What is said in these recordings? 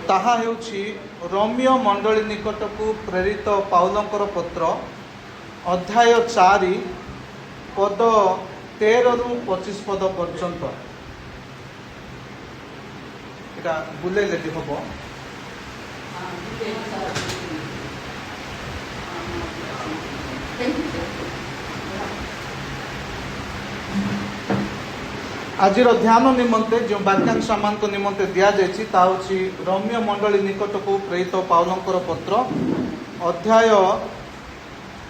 ତାହା ହେଉଛି ରୋମିଓ ମଣ୍ଡଳୀ ନିକଟକୁ ପ୍ରେରିତ ପାଉଲଙ୍କର ପତ୍ର ଅଧ୍ୟାୟ 4 ପଦ 13ରୁ 25 ପଦ ପର୍ଯ୍ୟନ୍ତ। ଏଇଟା ବୁଲେଇଲେ ବି ହବ। ଆଜିର ଧ୍ୟାନ ନିମନ୍ତେ ଯେଉଁ ବାକ୍ୟାଂଶ ଆମମାନଙ୍କ ନିମନ୍ତେ ଦିଆଯାଇଛି ତାହା ହେଉଛି ରୋମିଓ ମଣ୍ଡଳୀ ନିକଟକୁ ପ୍ରେରିତ ପାଉଲଙ୍କର ପତ୍ର ଅଧ୍ୟାୟ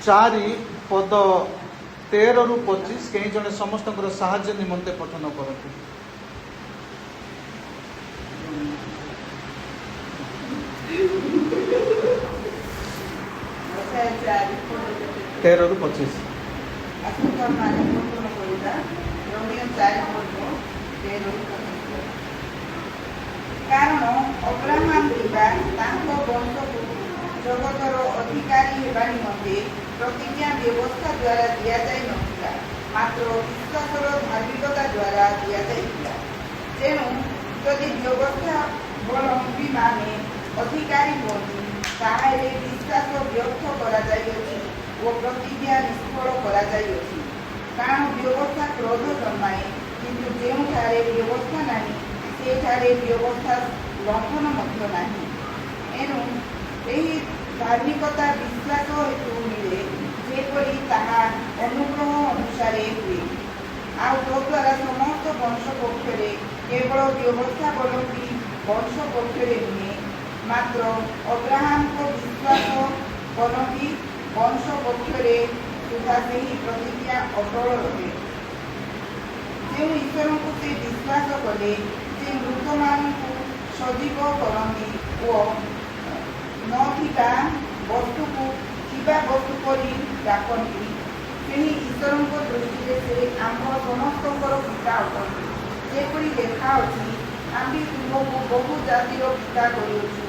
4 ପଦ 13ରୁ 25। କେହି ଜଣେ ସମସ୍ତଙ୍କର ସାହାଯ୍ୟ ନିମନ୍ତେ ପଠନ କରନ୍ତି। 13ରୁ 25। କାରଣ ଅବ୍ରାହ୍ମ ଥିବା ତାଙ୍କ ବଂଶକୁ ଜଗତର ଅଧିକାରୀ ହେବା ନିମନ୍ତେ ପ୍ରତିଜ୍ଞା ବ୍ୟବସ୍ଥା ଦ୍ୱାରା ଦିଆଯାଇ ନଥିଲା, ମାତ୍ର ବିଶ୍ୱାସର ଧାର୍ମିକତା ଦ୍ୱାରା ଦିଆଯାଇଥିଲା। ତେଣୁ ଯଦି ବ୍ୟବସ୍ଥାବଲମ୍ବୀମାନେ ଅଧିକାରୀ ହୁଅନ୍ତି, ତାହେଲେ ବିଶ୍ୱାସ ବ୍ୟର୍ଥ କରାଯାଇଅଛି ଓ ପ୍ରତିଜ୍ଞା ନିଷ୍ଫଳ କରାଯାଇଅଛି। କାରଣ ବ୍ୟବସ୍ଥା କ୍ରୋଧ ଜନ୍ମାଏ, କିନ୍ତୁ ଯେଉଁଠାରେ ବ୍ୟବସ୍ଥା ନାହିଁ ସେଠାରେ ବ୍ୟବସ୍ଥା ଲଙ୍ଘନ ମଧ୍ୟ ନାହିଁ। ଏଣୁ ଏହି ଧାର୍ମିକତା ବିଶ୍ୱାସ ହେତୁ ମିଳେ, ଯେପରି ତାହା ଅନୁଗ୍ରହ ଅନୁସାରେ ହୁଏ। ଆଉ ତଦ୍ୱାରା ସମସ୍ତ ବଂଶ ପକ୍ଷରେ କେବଳ ବ୍ୟବସ୍ଥାବଲମ୍ବୀ ବଂଶ ପକ୍ଷରେ ନୁହେଁ, ମାତ୍ର ଅବ୍ରାହ୍ମଙ୍କ ବିଶ୍ୱାସାବଲମ୍ବୀ ବଂଶ ପକ୍ଷରେ ସୁଦ୍ଧା ସେହି ପ୍ରତିଜ୍ଞା ଅଟଳ ରହେ। ଯେଉଁ ଈଶ୍ୱରଙ୍କୁ ସେ ବିଶ୍ୱାସ କଲେ ଯେ ମୃତମାନଙ୍କୁ ସଜୀବ କରନ୍ତି ଓ ନଥିବା ବସ୍ତୁକୁ ଥିବା ବସ୍ତୁ କରି ଡାକନ୍ତି, ସେହି ଈଶ୍ୱରଙ୍କ ଦୃଷ୍ଟିରେ ସେ ଆମ୍ଭ ସମସ୍ତଙ୍କର ପିତା ଅଟନ୍ତି। ଯେପରି ଲେଖା ଅଛି, ଆମ୍ଭେ ତୁମକୁ ବହୁ ଜାତିର ପିତା କରିଅଛୁ,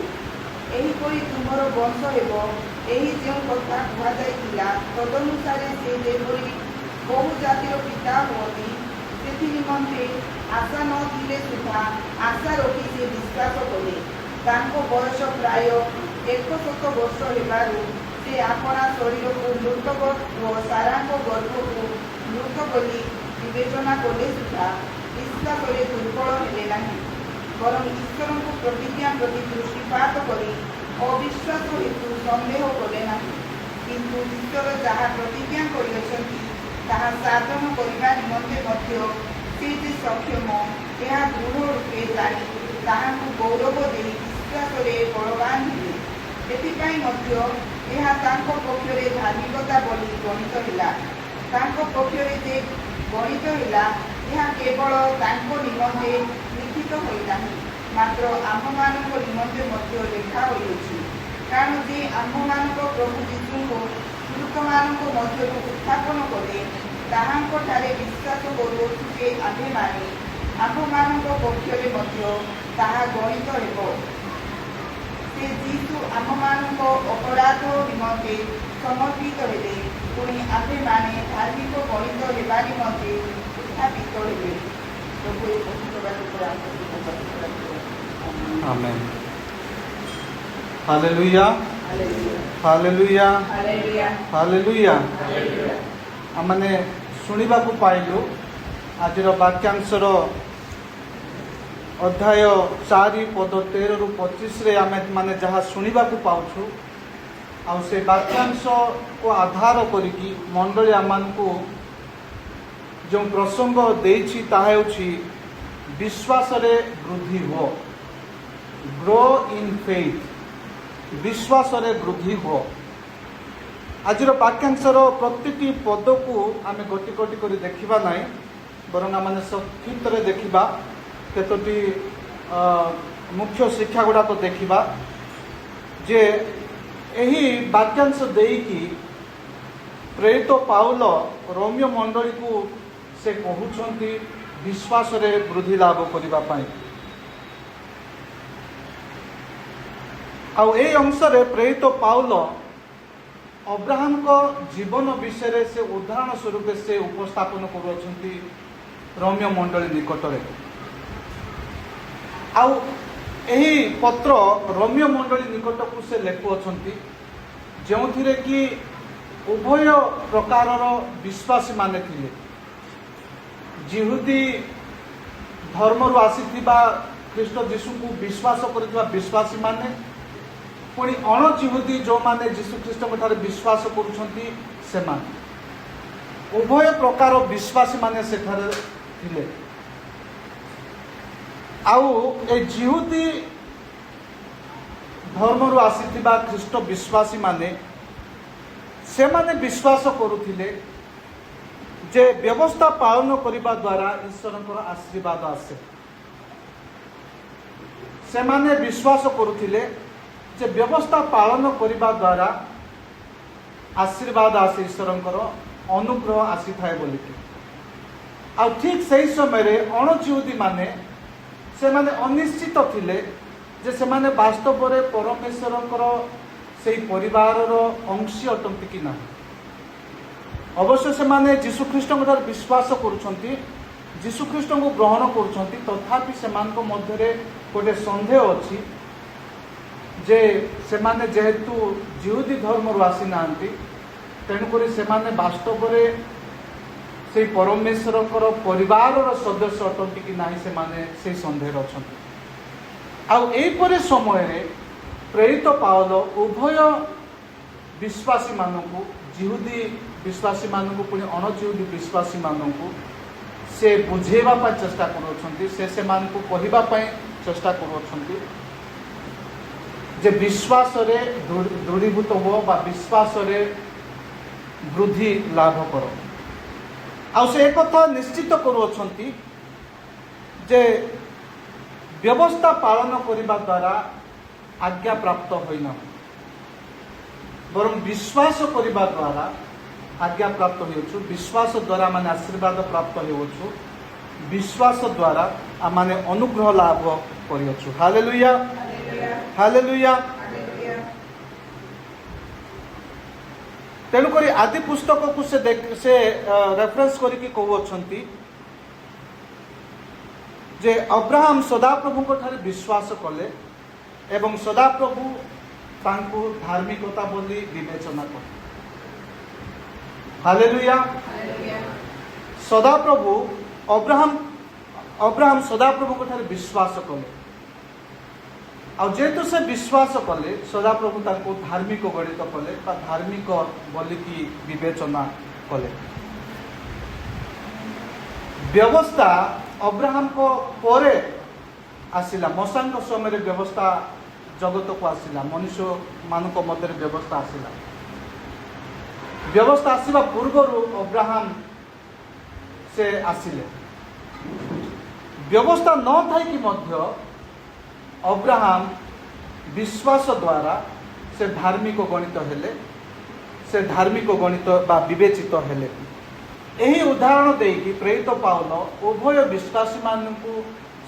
ଏହିପରି ତୁମର ବଂଶ ହେବ। ଏହି ଯେଉଁ କଥା କୁହାଯାଇଥିଲା, ତଦନୁସାରେ ସେ ଯେପରି ବହୁ ଜାତିର ପିତା ହୁଅନ୍ତି, ସେଥି ନିମନ୍ତେ ଆଶା ନଥିଲେ ସୁଦ୍ଧା ଆଶା ରଖି ସେ ବିଶ୍ୱାସ କଲେ। ତାଙ୍କ ବୟସ ପ୍ରାୟ 100 ବର୍ଷ ହେବାରୁ ସେ ଆପଣା ଶରୀରକୁ ମୃତ ଓ ସାରାଙ୍କ ଗର୍ଭକୁ ମୃତ ବୋଲି ବିବେଚନା କଲେ ସୁଦ୍ଧା ବିଶ୍ୱାସରେ ଦୁର୍ବଳ ହେଲେ ନାହିଁ, ବରଂ ଈଶ୍ୱରଙ୍କୁ ପ୍ରତିଜ୍ଞା ପ୍ରତି ଦୃଷ୍ଟିପାତ କରି ଅବିଶ୍ୱାସ ହେତୁ ସନ୍ଦେହ କଲେ ନାହିଁ। କିନ୍ତୁ ଈଶ୍ୱର ଯାହା ପ୍ରତିଜ୍ଞା କରିଅଛନ୍ତି ତାହା ସାଧନ କରିବା ନିମନ୍ତେ ମଧ୍ୟ ସେ ଯେ ସକ୍ଷମ, ଏହା ଦୃଢ଼ ରୂପେ ଜାଣି ତାହାଙ୍କୁ ଗୌରବ ଦେଇ ବିଶ୍ୱାସରେ ବଳବାନ ହେଲେ। ଏଥିପାଇଁ ମଧ୍ୟ ଏହା ତାଙ୍କ ପକ୍ଷରେ ଧାର୍ମିକତା ବୋଲି ଗଣିତ ହେଲା। ତାଙ୍କ ପକ୍ଷରେ ଯେ ଗଣିତ ହେଲା, ଏହା କେବଳ ତାଙ୍କ ନିମନ୍ତେ ଲିଖିତ ହୋଇନାହିଁ, ମାତ୍ର ଆମ୍ଭମାନଙ୍କ ନିମନ୍ତେ ମଧ୍ୟ ଲେଖା ହୋଇଅଛି। କାରଣ ଯେ ଆମ୍ଭମାନଙ୍କ ପ୍ରଭୁ ଯୀଶୁଙ୍କୁ ମୃତମାନଙ୍କ ମଧ୍ୟରୁ ଉତ୍ଥାପନ କଲେ, ତାହାଙ୍କଠାରେ ବିଶ୍ୱାସ କରୁଅଛୁ ଯେ ଆମ୍ଭେମାନେ ଆମ୍ଭମାନଙ୍କ ପକ୍ଷରେ ମଧ୍ୟ ତାହା ଗଣିତ ହେବ। ସେ ଯୀଶୁ ଆମ୍ଭମାନଙ୍କ ଅପରାଧ ନିମନ୍ତେ ସମର୍ପିତ ହେଲେ, ପୁଣି ଆମ୍ଭେମାନେ ଧାର୍ମିକ ଗଣିତ ହେବା ନିମନ୍ତେ ଉତ୍ଥାପିତ ହେଲେ। ଆମେନ୍। Hallelujah, hallelujah, hallelujah. ଆମମାନେ ଶୁଣିବାକୁ ପାଇଲୁ ଆଜିର ବାକ୍ୟାଂଶର ଅଧ୍ୟାୟ 4 ପଦ 13ରୁ 25ରେ ଆମେ ମାନେ ଯାହା ଶୁଣିବାକୁ ପାଉଛୁ, ଆଉ ସେ ବାକ୍ୟାଂଶକୁ ଆଧାର କରିକି ମଣ୍ଡଳୀ ଆମମାନଙ୍କୁ ଯେଉଁ ପ୍ରସଙ୍ଗ ଦେଇଛି ତାହା ହେଉଛି ବିଶ୍ୱାସରେ ବୃଦ୍ଧି ହୁଅ, ଗ୍ରୋ ଇନ୍ ଫେଥ୍, ବିଶ୍ୱାସରେ ବୃଦ୍ଧି ହୁଅ। ଆଜିର ବାକ୍ୟାଂଶର ପ୍ରତିଟି ପଦକୁ ଆମେ ଗୋଟି ଗୋଟି କରି ଦେଖିବା ନାହିଁ, ବରଂ ଆମେ ସଂକ୍ଷିପ୍ତରେ ଦେଖିବା। କେତୋଟି ମୁଖ୍ୟ ଶିକ୍ଷା ଗୁଡ଼ାକ ଦେଖିବା ଯେ ଏହି ବାକ୍ୟାଂଶ ଦେଇକି ପ୍ରେରିତ ପାଉଲ ରୋମିଓ ମଣ୍ଡଳୀକୁ ସେ କହୁଛନ୍ତି ବିଶ୍ୱାସରେ ବୃଦ୍ଧି ଲାଭ କରିବା ପାଇଁ। ଆଉ ଏହି ଅଂଶରେ ପ୍ରେରିତ ପାଉଲ ଅବ୍ରାହ୍ମଙ୍କ ଜୀବନ ବିଷୟରେ ସେ ଉଦାହରଣ ସ୍ୱରୂପ ସେ ଉପସ୍ଥାପନ କରୁଅଛନ୍ତି ରୋମିଓ ମଣ୍ଡଳୀ ନିକଟରେ। ଆଉ ଏହି ପତ୍ର ରୋମିଓ ମଣ୍ଡଳୀ ନିକଟକୁ ସେ ଲେଖୁଅଛନ୍ତି, ଯେଉଁଥିରେ କି ଉଭୟ ପ୍ରକାରର ବିଶ୍ୱାସୀ ମାନେ ଥିଲେ। ଜିହୁଦୀ ଧର୍ମରୁ ଆସିଥିବା ଖ୍ରୀଷ୍ଟ ଯୀଶୁଙ୍କୁ ବିଶ୍ୱାସ କରୁଥିବା ବିଶ୍ୱାସୀ ମାନେ, ପୁଣି ଅଣଜିହୁଦୀ ଯେଉଁମାନେ ଯୀଶୁଖ୍ରୀଷ୍ଟଙ୍କ ଠାରେ ବିଶ୍ୱାସ କରୁଛନ୍ତି ସେମାନେ, ଉଭୟ ପ୍ରକାର ବିଶ୍ୱାସୀ ମାନେ ସେଠାରେ ଥିଲେ। ଆଉ ଏ ଜିହୁଦୀ ଧର୍ମରୁ ଆସିଥିବା ଖ୍ରୀଷ୍ଟ ବିଶ୍ୱାସୀ ମାନେ ସେମାନେ ବିଶ୍ୱାସ କରୁଥିଲେ ଯେ ବ୍ୟବସ୍ଥା ପାଳନ କରିବା ଦ୍ୱାରା ଈଶ୍ୱରଙ୍କର ଆଶୀର୍ବାଦ ଆସେ। ସେମାନେ ବିଶ୍ୱାସ କରୁଥିଲେ ଯେ ବ୍ୟବସ୍ଥା ପାଳନ କରିବା ଦ୍ୱାରା ଆଶୀର୍ବାଦ ଆସେ, ଈଶ୍ୱରଙ୍କର ଅନୁଗ୍ରହ ଆସିଥାଏ ବୋଲିକି। ଆଉ ଠିକ୍ ସେହି ସମୟରେ ଅଣଜିହୁଦୀ ମାନେ ସେମାନେ ଅନିଶ୍ଚିତ ଥିଲେ ଯେ ସେମାନେ ବାସ୍ତବରେ ପରମେଶ୍ୱରଙ୍କର ସେହି ପରିବାରର ଅଂଶୀ ଅଟନ୍ତି କି ନାହିଁ। ଅବଶ୍ୟ ସେମାନେ ଯୀଶୁଖ୍ରୀଷ୍ଟଙ୍କ ଠାରେ ବିଶ୍ୱାସ କରୁଛନ୍ତି, ଯୀଶୁଖ୍ରୀଷ୍ଟଙ୍କୁ ଗ୍ରହଣ କରୁଛନ୍ତି, ତଥାପି ସେମାନଙ୍କ ମଧ୍ୟରେ ଗୋଟେ ସନ୍ଦେହ ଅଛି ଯେ ସେମାନେ ଯେହେତୁ ଜିହୁଦୀ ଧର୍ମରୁ ଆସିନାହାନ୍ତି, ତେଣୁକରି ସେମାନେ ବାସ୍ତବରେ ସେଇ ପରମେଶ୍ୱରଙ୍କର ପରିବାରର ସଦସ୍ୟ ଅଟନ୍ତି କି ନାହିଁ, ସେମାନେ ସେଇ ସନ୍ଦେହରେ ଅଛନ୍ତି। ଆଉ ଏହିପରି ସମୟରେ ପ୍ରେରିତ ପାଉଲ ଉଭୟ ବିଶ୍ୱାସୀମାନଙ୍କୁ, ଜିହୁଦୀ ବିଶ୍ୱାସୀମାନଙ୍କୁ ପୁଣି ଅଣଜିହୁଦୀ ବିଶ୍ୱାସୀମାନଙ୍କୁ ସେ ବୁଝେଇବା ପାଇଁ ଚେଷ୍ଟା କରୁଅଛନ୍ତି। ସେ ସେମାନଙ୍କୁ କହିବା ପାଇଁ ଚେଷ୍ଟା କରୁଅଛନ୍ତି ଯେ ବିଶ୍ୱାସରେ ଦୃଢ଼ୀଭୂତ ହୁଅ ବା ବିଶ୍ୱାସରେ ବୃଦ୍ଧି ଲାଭ କର। ଆଉ ସେ ଏକଥା ନିଶ୍ଚିତ କରୁଅଛନ୍ତି ଯେ ବ୍ୟବସ୍ଥା ପାଳନ କରିବା ଦ୍ୱାରା ଆଜ୍ଞା ପ୍ରାପ୍ତ ହୋଇନାହୁଁ, ବରଂ ବିଶ୍ୱାସ କରିବା ଦ୍ୱାରା ଆଜ୍ଞା ପ୍ରାପ୍ତ ହେଉଛୁ। ବିଶ୍ୱାସ ଦ୍ୱାରା ଆମେ ଆଶୀର୍ବାଦ ପ୍ରାପ୍ତ ହେଉଛୁ। ବିଶ୍ୱାସ ଦ୍ୱାରା ଆମେ ଅନୁଗ୍ରହ ଲାଭ କରିଅଛୁ। Hallelujah, hallelujah. ତେଣୁକରି ଆଦି ପୁସ୍ତକକୁ ସେ ରେଫରେନ୍ସ କରିକି କହୁଅଛନ୍ତି ଯେ ଅବ୍ରାହମ ସଦାପ୍ରଭୁଙ୍କ ଠାରେ ବିଶ୍ୱାସ କଲେ ଏବଂ ସଦାପ୍ରଭୁ ତାଙ୍କୁ ଧାର୍ମିକତା ବୋଲି ବିବେଚନା କଲେ। ହାଲେଲୁୟା। ସଦାପ୍ରଭୁ ଅବ୍ରାହମ ସଦାପ୍ରଭୁଙ୍କ ଠାରେ ବିଶ୍ୱାସ କଲେ। ଆଉ ଯେହେତୁ ସେ ବିଶ୍ୱାସ କଲେ, ସଦାପ୍ରଭୁ ତାଙ୍କୁ ଧାର୍ମିକ ଗଣିତ କଲେ ବା ଧାର୍ମିକ ବୋଲିକି ବିବେଚନା କଲେ। ବ୍ୟବସ୍ଥା ଅବ୍ରାହମଙ୍କ ପରେ ଆସିଲା। ମୋଶାଙ୍କ ସମୟରେ ବ୍ୟବସ୍ଥା ଜଗତକୁ ଆସିଲା, ମନୁଷ୍ୟମାନଙ୍କ ମଧ୍ୟରେ ବ୍ୟବସ୍ଥା ଆସିଲା। ବ୍ୟବସ୍ଥା ଆସିବା ପୂର୍ବରୁ ଅବ୍ରାହମ ସେ ଆସିଲେ। ବ୍ୟବସ୍ଥା ନଥାଇକି ମଧ୍ୟ ଅବ୍ରାହମ ବିଶ୍ୱାସ ଦ୍ୱାରା ସେ ଧାର୍ମିକ ଗଣିତ ହେଲେ, ସେ ଧାର୍ମିକ ଗଣିତ ବା ବିବେଚିତ ହେଲେ। ଏହି ଉଦାହରଣ ଦେଇକି ପ୍ରେରିତ ପାଉଲ ଉଭୟ ବିଶ୍ୱାସୀମାନଙ୍କୁ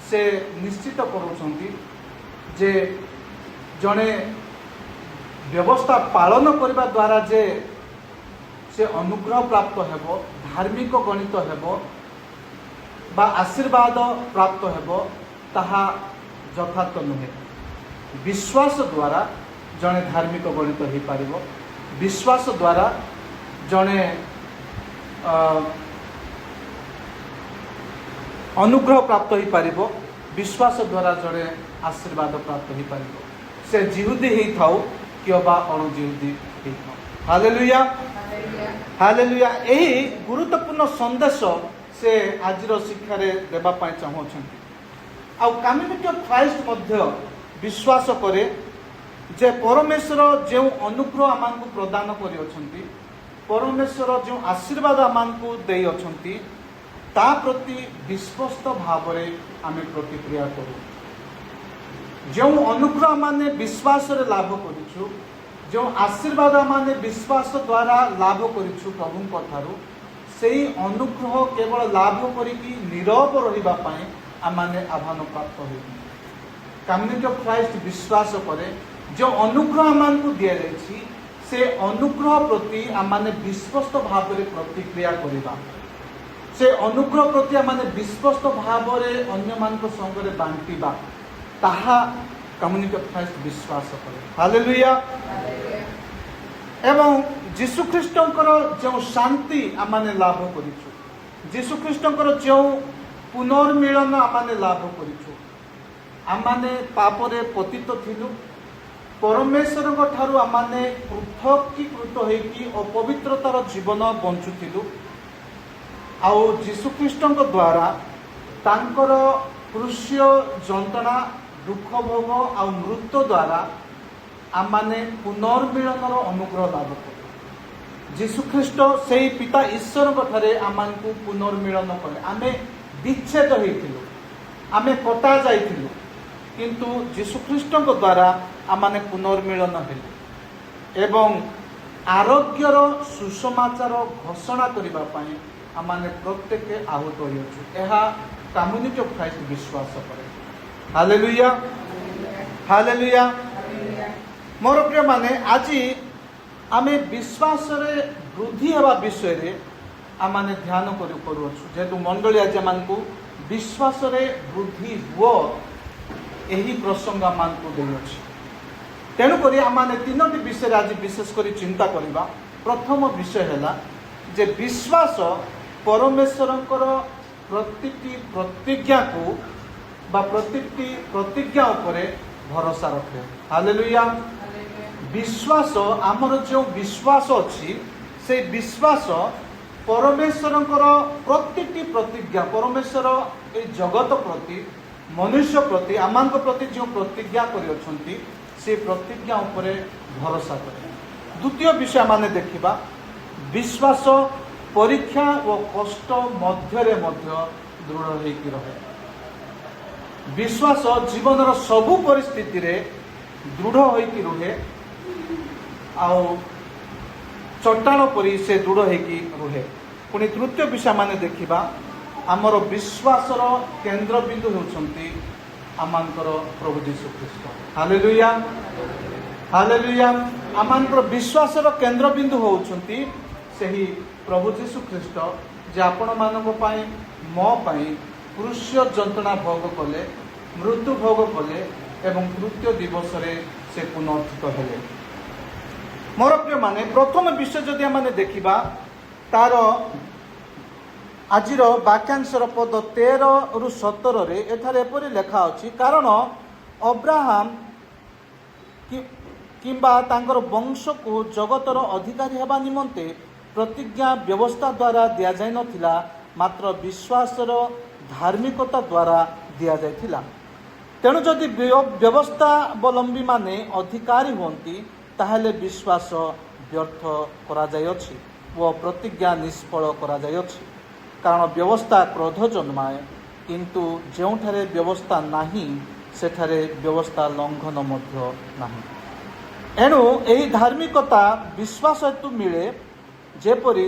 ସେ ନିଶ୍ଚିତ କରୁଛନ୍ତି ଯେ ଜଣେ ବ୍ୟବସ୍ଥା ପାଳନ କରିବା ଦ୍ୱାରା ଯେ ସେ ଅନୁଗ୍ରହ ପ୍ରାପ୍ତ ହେବ, ଧାର୍ମିକ ଗଣିତ ହେବ ବା ଆଶୀର୍ବାଦ ପ୍ରାପ୍ତ ହେବ, ତାହା ଯଥାର୍ଥ ନୁହେଁ। ବିଶ୍ୱାସ ଦ୍ୱାରା ଜଣେ ଧାର୍ମିକ ଗଣିତ ହୋଇପାରିବ। ବିଶ୍ୱାସ ଦ୍ୱାରା ଜଣେ ଅନୁଗ୍ରହ ପ୍ରାପ୍ତ ହୋଇପାରିବ। ବିଶ୍ୱାସ ଦ୍ୱାରା ଜଣେ ଆଶୀର୍ବାଦ ପ୍ରାପ୍ତ ହୋଇପାରିବ, ସେ ଜିହୁଦୀ ହେଇଥାଉ କିମ୍ବା ଅଣଜିହୁଦୀ ହେଇଥାଉ। Hallelujah, hallelujah. ଏହି ଗୁରୁତ୍ୱପୂର୍ଣ୍ଣ ସନ୍ଦେଶ ସେ ଆଜିର ଶିକ୍ଷାରେ ଦେବା ପାଇଁ ଚାହୁଁଛନ୍ତି। ଆଉ କମ୍ୟୁନିଟି ଅଫ୍ ଖ୍ରାଇଷ୍ଟ ମଧ୍ୟ ବିଶ୍ୱାସ କରେ ଯେ ପରମେଶ୍ୱର ଯେଉଁ ଅନୁଗ୍ରହ ଆମକୁ ପ୍ରଦାନ କରିଅଛନ୍ତି, ପରମେଶ୍ୱର ଯେଉଁ ଆଶୀର୍ବାଦ ଆମକୁ ଦେଇଅଛନ୍ତି, ତା ପ୍ରତି ବିଶ୍ୱସ୍ତ ଭାବରେ ଆମେ ପ୍ରତିକ୍ରିୟା କରୁ। ଯେଉଁ ଅନୁଗ୍ରହ ମାନେ ବିଶ୍ୱାସରେ ଲାଭ କରିଛୁ, ଯେଉଁ ଆଶୀର୍ବାଦ ମାନେ ବିଶ୍ୱାସ ଦ୍ୱାରା ଲାଭ କରିଛୁ ପ୍ରଭୁଙ୍କ ଠାରୁ, ସେହି ଅନୁଗ୍ରହ କେବଳ ଲାଭ କରିକି ନୀରବ ରହିବା ପାଇଁ ଆମେ ଆହ୍ୱାନ ପ୍ରାପ୍ତ ହୋଇଛୁ। କମ୍ୟୁନିଟି ଅଫ୍ ଖ୍ରାଇଷ୍ଟ ବିଶ୍ୱାସ କରେ ଯେଉଁ ଅନୁଗ୍ରହ ଆମକୁ ଦିଆଯାଇଛି, ସେ ଅନୁଗ୍ରହ ପ୍ରତି ଆମେ ବିଶ୍ୱସ୍ତ ଭାବରେ ପ୍ରତିକ୍ରିୟା କରିବା। ସେ ଅନୁଗ୍ରହ ପ୍ରତି ଆମେ ବିଶ୍ୱସ୍ତ ଭାବରେ ଅନ୍ୟମାନଙ୍କ ସଙ୍ଗରେ ବାଣ୍ଟିବା। ତାହା କମ୍ୟୁନିଟି ଅଫ୍ ଖ୍ରାଇଷ୍ଟ ବିଶ୍ୱାସ କରେ। ହାଲେଲୁୟା। ଏବଂ ଯୀଶୁଖ୍ରୀଷ୍ଟଙ୍କର ଯେଉଁ ଶାନ୍ତି ଆମମାନେ ଲାଭ କରିଛୁ, ଯୀଶୁଖ୍ରୀଷ୍ଟଙ୍କର ଯେଉଁ ପୁନର୍ମିଳନ ଆମମାନେ ଲାଭ କରିଛୁ, ଆମମାନେ ପାପରେ ପତିତ ଥିଲୁ, ପରମେଶ୍ୱରଙ୍କ ଠାରୁ ଆମମାନେ ପୃଥକୀକୃତ ହେଇକି ଅପବିତ୍ରତାର ଜୀବନ ବଞ୍ଚୁଥିଲୁ। ଆଉ ଯୀଶୁଖ୍ରୀଷ୍ଟଙ୍କ ଦ୍ୱାରା ତାଙ୍କର କ୍ରୁଶୀୟ ଯନ୍ତ୍ରଣା, ଦୁଃଖ ଭୋଗ ଆଉ ମୃତ୍ୟୁ ଦ୍ୱାରା ଆମମାନେ ପୁନର୍ମିଳନର ଅନୁଗ୍ରହ ଲାଭ କଲୁ। ଯୀଶୁଖ୍ରୀଷ୍ଟ ସେହି ପିତା ଈଶ୍ୱରଙ୍କ ଠାରେ ଆମମାନଙ୍କୁ ପୁନର୍ମିଳନ କଲେ। ଆମେ ବିଚ୍ଛେଦ ହେଇଥିଲୁ, ଆମେ କଟା ଯାଇଥିଲୁ, କିନ୍ତୁ ଯୀଶୁଖ୍ରୀଷ୍ଟଙ୍କ ଦ୍ୱାରା ଆମମାନେ ପୁନର୍ମିଳନ ହେଲୁ ଏବଂ ଆରୋଗ୍ୟର ସୁସମାଚାର ଘୋଷଣା କରିବା ପାଇଁ ଆମମାନେ ପ୍ରତ୍ୟେକ ଆହୁତ ହୋଇଅଛୁ। ଏହା କମ୍ୟୁନିଟି ଅଫ୍ ଖ୍ରାଇଷ୍ଟ ବିଶ୍ୱାସ କରେ। Hallelujah, hallelujah. ମୋର ପ୍ରିୟମାନେ, ଆଜି ଆମେ ବିଶ୍ୱାସରେ ବୃଦ୍ଧି ହେବା ବିଷୟରେ ଆମମାନେ ଧ୍ୟାନ କରୁଅଛୁ। ଯେହେତୁ ମଣ୍ଡଳୀ ଆଜି ଆମମାନଙ୍କୁ ବିଶ୍ୱାସରେ ବୃଦ୍ଧି ହୁଅ ଏହି ପ୍ରସଙ୍ଗ ଆମମାନଙ୍କୁ ଦେଇଅଛି। ତେଣୁକରି ଆମମାନେ ତିନୋଟି ବିଷୟରେ ଆଜି ବିଶେଷ କରି ଚିନ୍ତା କରିବା। ପ୍ରଥମ ବିଷୟ ହେଲା ଯେ ବିଶ୍ୱାସ ପରମେଶ୍ୱରଙ୍କର ପ୍ରତିଟି ପ୍ରତିଜ୍ଞାକୁ ବା ପ୍ରତିଟି ପ୍ରତିଜ୍ଞା ଉପରେ ଭରସା ରଖେ। ହାଲେଲୁୟା। ବିଶ୍ୱାସ, ଆମର ଯେଉଁ ବିଶ୍ୱାସ ଅଛି, ସେଇ ବିଶ୍ୱାସ ପରମେଶ୍ୱରଙ୍କର ପ୍ରତିଟି ପ୍ରତିଜ୍ଞା, ପରମେଶ୍ୱର এই ଜଗତ ପ୍ରତି, ମନୁଷ୍ୟ ପ୍ରତି, ଆମମାନଙ୍କ ପ୍ରତି ଯେଉଁ ପ୍ରତିଜ୍ଞା କରିଅଛନ୍ତି, ସେ ପ୍ରତିଜ୍ଞା ଉପରେ ଭରସା କରେ। ଦ୍ୱିତୀୟ ବିଷୟ ଆମେ ଦେଖିବା, ବିଶ୍ୱାସ ପରୀକ୍ଷା ଓ କଷ୍ଟ ମଧ୍ୟରେ ମଧ୍ୟ ଦୃଢ଼ ହେଇକି ରହେ। ବିଶ୍ୱାସ ଜୀବନର ସବୁ ପରିସ୍ଥିତିରେ ଦୃଢ଼ ହୋଇକି ରୁହେ, ଆଉ ଚଟାଣ ପରି ସେ ଦୃଢ଼ ହେଇକି ରୁହେ। ପୁଣି ତୃତୀୟ ବିଷୟ ଆମେ ଦେଖିବା, ଆମର ବିଶ୍ୱାସର କେନ୍ଦ୍ରବିନ୍ଦୁ ହେଉଛନ୍ତି ଆମମାନଙ୍କର ପ୍ରଭୁ ଯୀଶୁଖ୍ରୀଷ୍ଟ। Hallelujah, hallelujah. ଆମମାନଙ୍କର ବିଶ୍ୱାସର କେନ୍ଦ୍ରବିନ୍ଦୁ ହେଉଛନ୍ତି ସେହି ପ୍ରଭୁ ଯୀଶୁଖ୍ରୀଷ୍ଟ, ଯେ ଆପଣମାନଙ୍କ ପାଇଁ, ମୋ ପାଇଁ କ୍ରୁଶୀୟ ଯନ୍ତ୍ରଣା ଭୋଗ କଲେ, ମୃତ୍ୟୁ ଭୋଗ କଲେ ଏବଂ ତୃତୀୟ ଦିବସରେ ସେ ପୁନରୁତ୍ଥିତ ହେଲେ। ମୋର ପ୍ରିୟମାନେ, ପ୍ରଥମ ବିଷୟ ଯଦି ଆମେ ଦେଖିବା, ତାର ଆଜିର ବାକ୍ୟାଂଶର ପଦ 13ରୁ 17ରେ ଏଠାରେ ଏପରି ଲେଖା ଅଛି, କାରଣ ଅବ୍ରାହମ କିମ୍ବା ତାଙ୍କର ବଂଶକୁ ଜଗତର ଅଧିକାରୀ ହେବା ନିମନ୍ତେ ପ୍ରତିଜ୍ଞା ବ୍ୟବସ୍ଥା ଦ୍ୱାରା ଦିଆଯାଇନଥିଲା, ମାତ୍ର ବିଶ୍ୱାସର ଧାର୍ମିକତା ଦ୍ୱାରା ଦିଆଯାଇଥିଲା। ତେଣୁ ଯଦି ବ୍ୟବସ୍ଥାବଲମ୍ବୀମାନେ ଅଧିକାରୀ ହୁଅନ୍ତି, ତାହେଲେ ବିଶ୍ୱାସ ବ୍ୟର୍ଥ କରାଯାଇଅଛି ଓ ପ୍ରତିଜ୍ଞା ନିଷ୍ଫଳ କରାଯାଇଅଛି। କାରଣ ବ୍ୟବସ୍ଥା କ୍ରୋଧ ଜନ୍ମାଏ, କିନ୍ତୁ ଯେଉଁଠାରେ ବ୍ୟବସ୍ଥା ନାହିଁ, ସେଠାରେ ବ୍ୟବସ୍ଥା ଲଙ୍ଘନ ମଧ୍ୟ ନାହିଁ। ଏଣୁ ଏହି ଧାର୍ମିକତା ବିଶ୍ୱାସ ହେତୁ ମିଳେ, ଯେପରି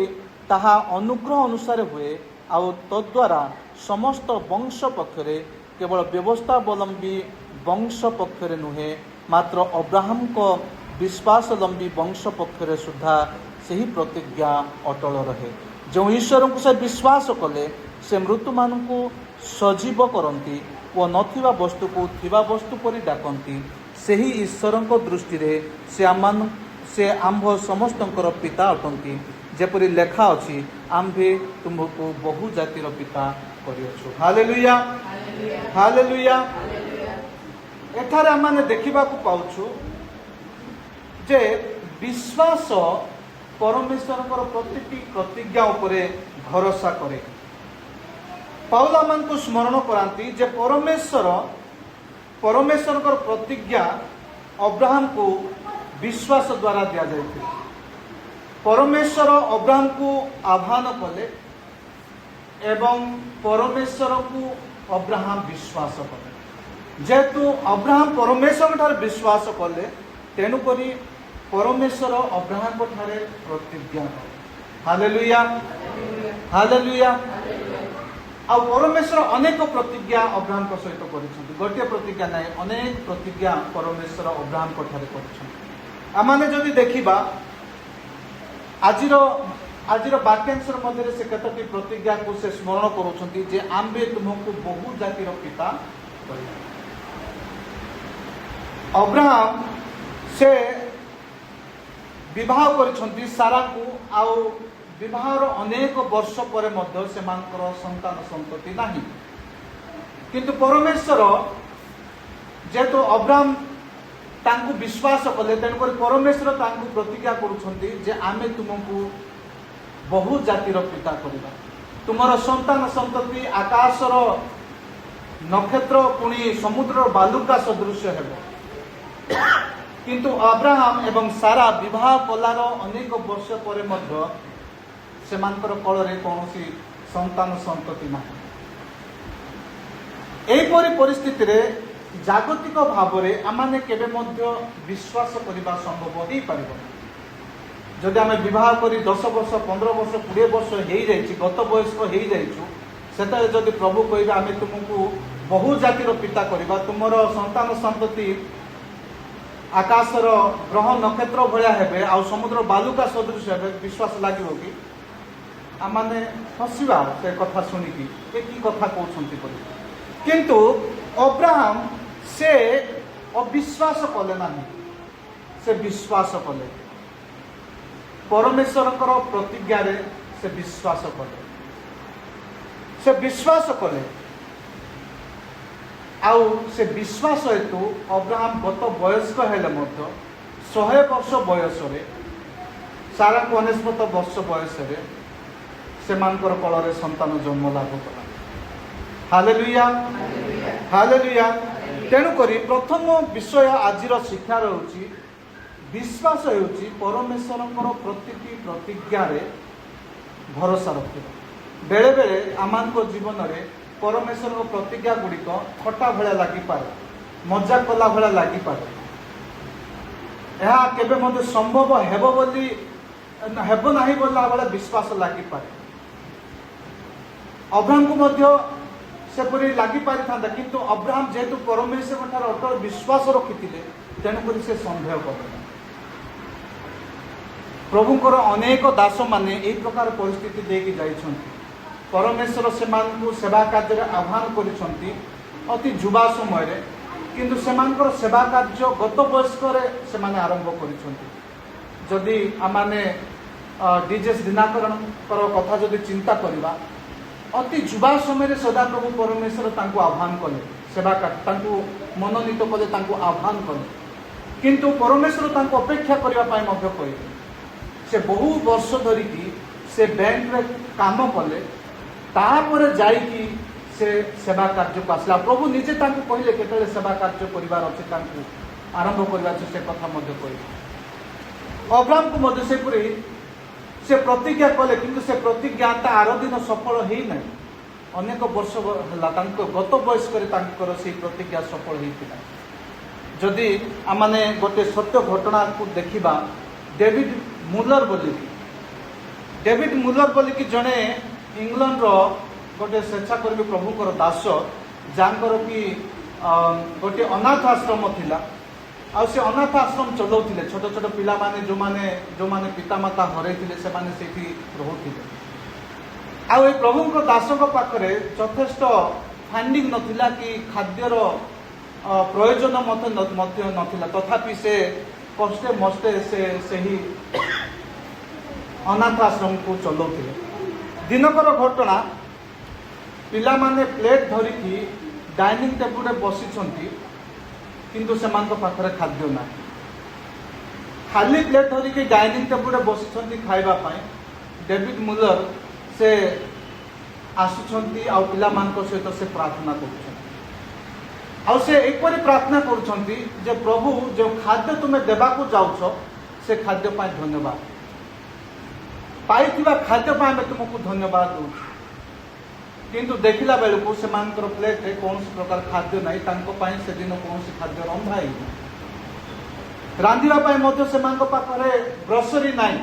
ତାହା ଅନୁଗ୍ରହ ଅନୁସାରେ ହୁଏ, ଆଉ ତଦ୍ୱାରା ସମସ୍ତ ବଂଶ ପକ୍ଷରେ, କେବଳ ବ୍ୟବସ୍ଥାବଲମ୍ବୀ ବଂଶ ପକ୍ଷରେ ନୁହେଁ, ମାତ୍ର ଅବ୍ରାହମଙ୍କ ବିଶ୍ୱାସଲମ୍ବୀ ବଂଶ ପକ୍ଷରେ ସୁଦ୍ଧା ସେହି ପ୍ରତିଜ୍ଞା ଅଟଳ ରହେ। ଯେଉଁ ଈଶ୍ୱରଙ୍କୁ ସେ ବିଶ୍ୱାସ କଲେ, ସେ ମୃତ୍ୟୁମାନଙ୍କୁ ସଜୀବ କରନ୍ତି ଓ ନଥିବା ବସ୍ତୁକୁ ଥିବା ବସ୍ତୁ ପରି ଡାକନ୍ତି, ସେହି ଈଶ୍ୱରଙ୍କ ଦୃଷ୍ଟିରେ ସେ ଆମ୍ଭ ସମସ୍ତଙ୍କର ପିତା ଅଟନ୍ତି। ଯେପରି ଲେଖା ଅଛି, ଆମ୍ଭେ ତୁମକୁ ବହୁ ଜାତିର ପିତା କରିଅଛୁ। Hallelujah, hallelujah. ଏଠାରେ ଆମେ ଦେଖିବାକୁ ପାଉଛୁ ଯେ ବିଶ୍ୱାସ ପରମେଶ୍ୱରଙ୍କର ପ୍ରତିଟି ପ୍ରତିଜ୍ଞା ଉପରେ ଭରସା କରେ। ପାଉଲ ଆମମାନଙ୍କୁ ସ୍ମରଣ କରାନ୍ତି ଯେ ପରମେଶ୍ୱରଙ୍କର ପ୍ରତିଜ୍ଞା ଅବ୍ରାହମକୁ ବିଶ୍ୱାସ ଦ୍ୱାରା ଦିଆଯାଇଥିଲା। ପରମେଶ୍ୱର ଅବ୍ରାହମକୁ ଆହ୍ୱାନ କଲେ ଏବଂ ପରମେଶ୍ୱରକୁ ଅବ୍ରାହମ ବିଶ୍ୱାସ କଲେ। ଯେହେତୁ ଅବ୍ରାହମ ପରମେଶ୍ୱରଙ୍କ ଠାରେ ବିଶ୍ୱାସ କଲେ, ତେଣୁକରି ପରମେଶ୍ୱର ଅବ୍ରାହମଙ୍କ ଠାରେ ପ୍ରତିଜ୍ଞା କଲେ। Hallelujah, hallelujah. ଆଉ ପରମେଶ୍ୱର ଅନେକ ପ୍ରତିଜ୍ଞା ଅବ୍ରାହମଙ୍କ ସହିତ କରିଛନ୍ତି। ଗୋଟିଏ ପ୍ରତିଜ୍ଞା ନାହିଁ, ଅନେକ ପ୍ରତିଜ୍ଞା ପରମେଶ୍ୱର ଅବ୍ରାହମଙ୍କ ଠାରେ କରିଛନ୍ତି। ଆମମାନେ ଯଦି ଦେଖିବା, ଆଜିର ବାକ୍ୟାଂଶର ମଧ୍ୟରେ ସେ କେତୋଟି ପ୍ରତିଜ୍ଞାକୁ ସେ ସ୍ମରଣ କରୁଛନ୍ତି, ଯେ ଆମ୍ଭେ ତୁମକୁ ବହୁ ଜାତିର ପିତା କରିବା। अब्राहम से विवाह कर सारा को आउ विवाहर अनेक वर्ष पर संतान संतति नहीं किंतु परमेश्वर जेहेतु अब्राहम तांकु विश्वास कले तेणुक परमेश्वर तांकु प्रतिज्ञा करुछंती आमे तुमको बहु जातिर पिता करिबा तुमर संतान संतति आकाशर नक्षत्र पुणी समुद्र बालुका सदृश हेबो किंतु अब्राहम एवं सारा विवाह कलार अनेक वर्ष पर सेमानकर कଳରେ कौनसी संतान संतति नाही एपरि परिस्थिति रे जागतिक भाव में आम केबे मध्य विश्वास करने संभव हो पार जदि आम बह कर 10 वर्ष 15 वर्ष 20 वर्ष हो गत वयस्क हो जाते जदि प्रभु कहे आम तुमको बहु जातिर पिता करवा तुमर संतान संतति आकाशर ग्रह नक्षत्र भाया हेबे आ समुद्र बालुका सदृश हेबे विश्वास लगे कि आम मैंने हसवा से कथा शुणिकी ये कि कथा कहते किंतु अब्राहम से अविश्वास कले ना से विश्वास कले परमेश्वर प्रतिज्ञा रे से विश्वास कले आउ से विश्वास हेतु अब्राहम गत वयस्क हेले 100 वर्ष बयस सारा को 99 वर्ष बयस से कलरे संतान जन्म लाभ कला हालेलुया हालेलुया तेणुक प्रथम विषय आज शिक्षा रही विश्वास होउची परमेश्वर प्रति प्रतिज्ञा रे भरोसा रखा बेले बेले आम जीवन में परमेश्वर प्रतिज्ञा गुड़िक खटा भाया लगिपे मजा कला भाया लगिपे यह केबे मध्य संभव हेब बोली हेब नहीं बोला बेले विश्वास लगिपे अब्राहम को मध्य सेपरी लगी पारि था किंतु अब्राहम जेहेतु परमेश्वर ठार अटल विश्वास रखी तेणुक से संदेह कले प्रभुंकर अनेक दास माने एक प्रकार परिस्थिति देकी जाइछंती परमेश्वर से सेवा कार्य आह्वान करिछंती अति युवा समय रे किंतु सेमानकर सेवा कार्य गत वयस्क से आरंभ करिछंती जदि आमाने डीजेस दिनाकरण कथा जदि चिंता करबा अति युवा समय सदा प्रभु परमेश्वर तांको आह्वान कले सेवा तांको मनोनीत कले तांको आह्वान कले किंतु परमेश्वर तांको अपेक्षा करबा पाई मध्य कहिले से बहु वर्ष धरिकी से बैंक रे काम कले तापर जाइकी से सेवा कार्य को आसला प्रभु निजे तांको कहिले केतले सेवा कार्य परिवार अछि तांको आरंभ करबा से कथा मध्य कहिले अब्राहम को मध्य से पुरी से प्रतिज्ञा कले किंतु से प्रतिज्ञा आर दिन सफल ही नहीं अनेक वर्ष है गत वयस्क से प्रतिज्ञा सफल होता जदि आम गोटे सत्य घटना को देखा डेविड मुलर बोलिकी जड़े इंग्लैंड गोटे स्वेच्छाकर्मी प्रभुकर दास जहाँकर कि गोटे अनाथ आश्रम थिला आ से अनाथ आश्रम चलाउथिले छोट छोट पिला माने जो माने पितामाता हरैथिले से माने सेठी रहुथिले आ ए प्रभुଙ୍କ दासଙ୍କ पाखरे यथेष्ट फंडिंग नथिला कि खाद्यर प्रयोजन मध्य नथिला तथापि से कष्टे मष्टे से ही अनाथ आश्रम को चलाउथिले दिनकर घटना पिला माने प्लेट धरिकी डाइनिंग टेबुल रे बसिछंती किंतु सेमानक पाखरे खाद्य ना खाली प्लेट धरिकी डाइनिंग टेबुल बसी खाइबा पाई डेविड मुलर से आसुछंती आ पिला मानक सहित से प्रार्थना करुछंती आ से एकपरि प्रार्थना करुछंती जे प्रभु जो खाद्य तुमे देबाकू जाउछ से खाद्य पाई धन्यवाद पाइथिबा खाद्य पाई मैं तुमको धन्यवाद दूँ किंतु देखला बेलू से प्लेट रे कौन प्रकार खाद्य नहीं से दिन कौन खाद्य रंधा रांधिबा से पाखरे ग्रोसरी नहीं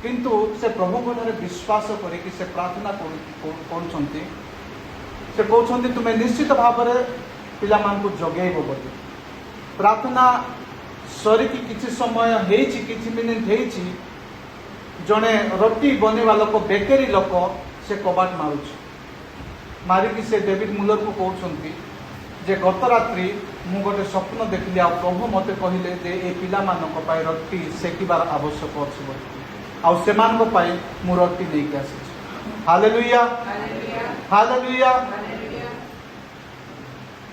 किंतु से प्रभु ठारे विश्वास करिकि से प्रार्थना करुछंती से कहउछंती तुमे निश्चित भाव में पिला मानकु जगेइबो बोली प्रार्थना सरिकी किछि समय हेछि किछि मिनिट हेछि जने रोटी बनेवा लोक बेकरी लोक से कबाट मारुछ मारिकी से डेविड मुलर को कहउछंती जे गत रात्रि ମୁଁ ଗୋଟେ ସ୍ୱପ୍ନ ଦେଖିଲି ଆଉ ପ୍ରଭୁ ମୋତେ କହିଲେ ଯେ ଏ ପିଲାମାନଙ୍କ ପାଇଁ ରୁଟି ସେକିବାର ଆବଶ୍ୟକ ଅଛି ବୋଲି ଆଉ ସେମାନଙ୍କ ପାଇଁ ମୁଁ ରୁଟି ନେଇକି ଆସିଛି। Hallelujah hallelujah.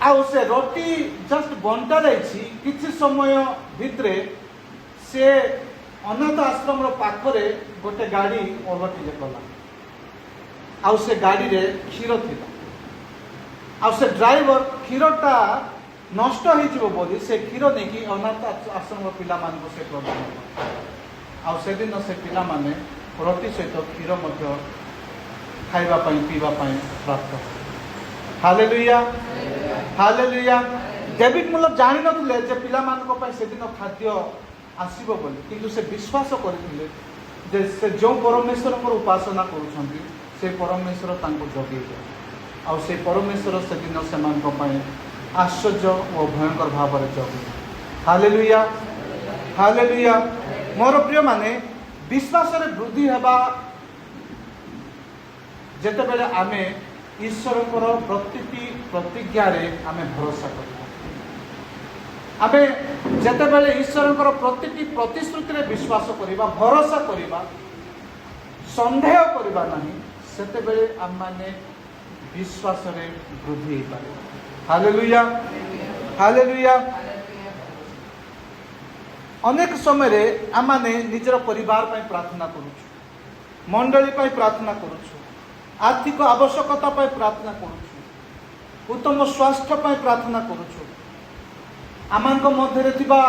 ଆଉ ସେ ରୁଟି ଜଷ୍ଟ ବଣ୍ଟା ଯାଇଛି କିଛି ସମୟ ଭିତରେ ସେ ଅନାଥ ଆଶ୍ରମର ପାଖରେ ଗୋଟେ ଗାଡ଼ି ଓଲଟିଲେ ଗଲା ଆଉ ସେ ଗାଡ଼ିରେ କ୍ଷୀର ଥିଲା ଆଉ ସେ ଡ୍ରାଇଭର କ୍ଷୀରଟା ନଷ୍ଟ ହେଇଯିବ ବୋଲି ସେ କ୍ଷୀର ନେଇକି ଅନାଥ ଆଶ୍ରମର ପିଲାମାନଙ୍କୁ ସେ ପ୍ରଦାନ କଲେ ଆଉ ସେଦିନ ସେ ପିଲାମାନେ ରୁଟି ସହିତ କ୍ଷୀର ମଧ୍ୟ ଖାଇବା ପାଇଁ ପିଇବା ପାଇଁ ପ୍ରାପ୍ତ କଲେ। Hallelujah hallelujah. ଡେଭିଡ୍ ମୁଲର ଜାଣିନଥିଲେ ଯେ ପିଲାମାନଙ୍କ ପାଇଁ ସେଦିନ ଖାଦ୍ୟ ଆସିବ ବୋଲି କିନ୍ତୁ ସେ ବିଶ୍ୱାସ କରିଥିଲେ ଯେ ସେ ଯେଉଁ ପରମେଶ୍ୱରଙ୍କର ଉପାସନା କରୁଛନ୍ତି ସେ ପରମେଶ୍ୱର ତାଙ୍କୁ ଜଗେଇବେ ଆଉ ସେ ପରମେଶ୍ୱର ସେଦିନ ସେମାନଙ୍କ ପାଇଁ ଆଶ୍ଚର୍ଯ୍ୟ ଓ ଭୟଙ୍କର ଭାବରେ ଜଗେଇବେ। Hallelujah hallelujah. ମୋର ପ୍ରିୟମାନେ ବିଶ୍ୱାସରେ ବୃଦ୍ଧି ହେବା ଯେତେବେଳେ ଆମେ ଈଶ୍ୱରଙ୍କର ପ୍ରତିଟି ପ୍ରତିଜ୍ଞାରେ ଆମେ ଭରସା କରିବା ଆମେ ଯେତେବେଳେ ଈଶ୍ୱରଙ୍କର ପ୍ରତିଟି ପ୍ରତିଶ୍ରୁତିରେ ବିଶ୍ୱାସ କରିବା ଭରସା କରିବା ସନ୍ଦେହ କରିବା ନାହିଁ ସେତେବେଳେ ଆମମାନେ ବିଶ୍ୱାସରେ ବୃଦ୍ଧି ହେଇପାରିବା। Hallelujah hallelujah. ଅନେକ ସମୟରେ ଆମମାନେ ନିଜର ପରିବାର ପାଇଁ ପ୍ରାର୍ଥନା କରୁଛୁ ମଣ୍ଡଳୀ ପାଇଁ ପ୍ରାର୍ଥନା କରୁଛୁ ଆର୍ଥିକ ଆବଶ୍ୟକତା ପାଇଁ ପ୍ରାର୍ଥନା କରୁଛୁ ଉତ୍ତମ ସ୍ୱାସ୍ଥ୍ୟ ପାଇଁ ପ୍ରାର୍ଥନା କରୁଛୁ ଆମମାନଙ୍କ ମଧ୍ୟରେ ଥିବା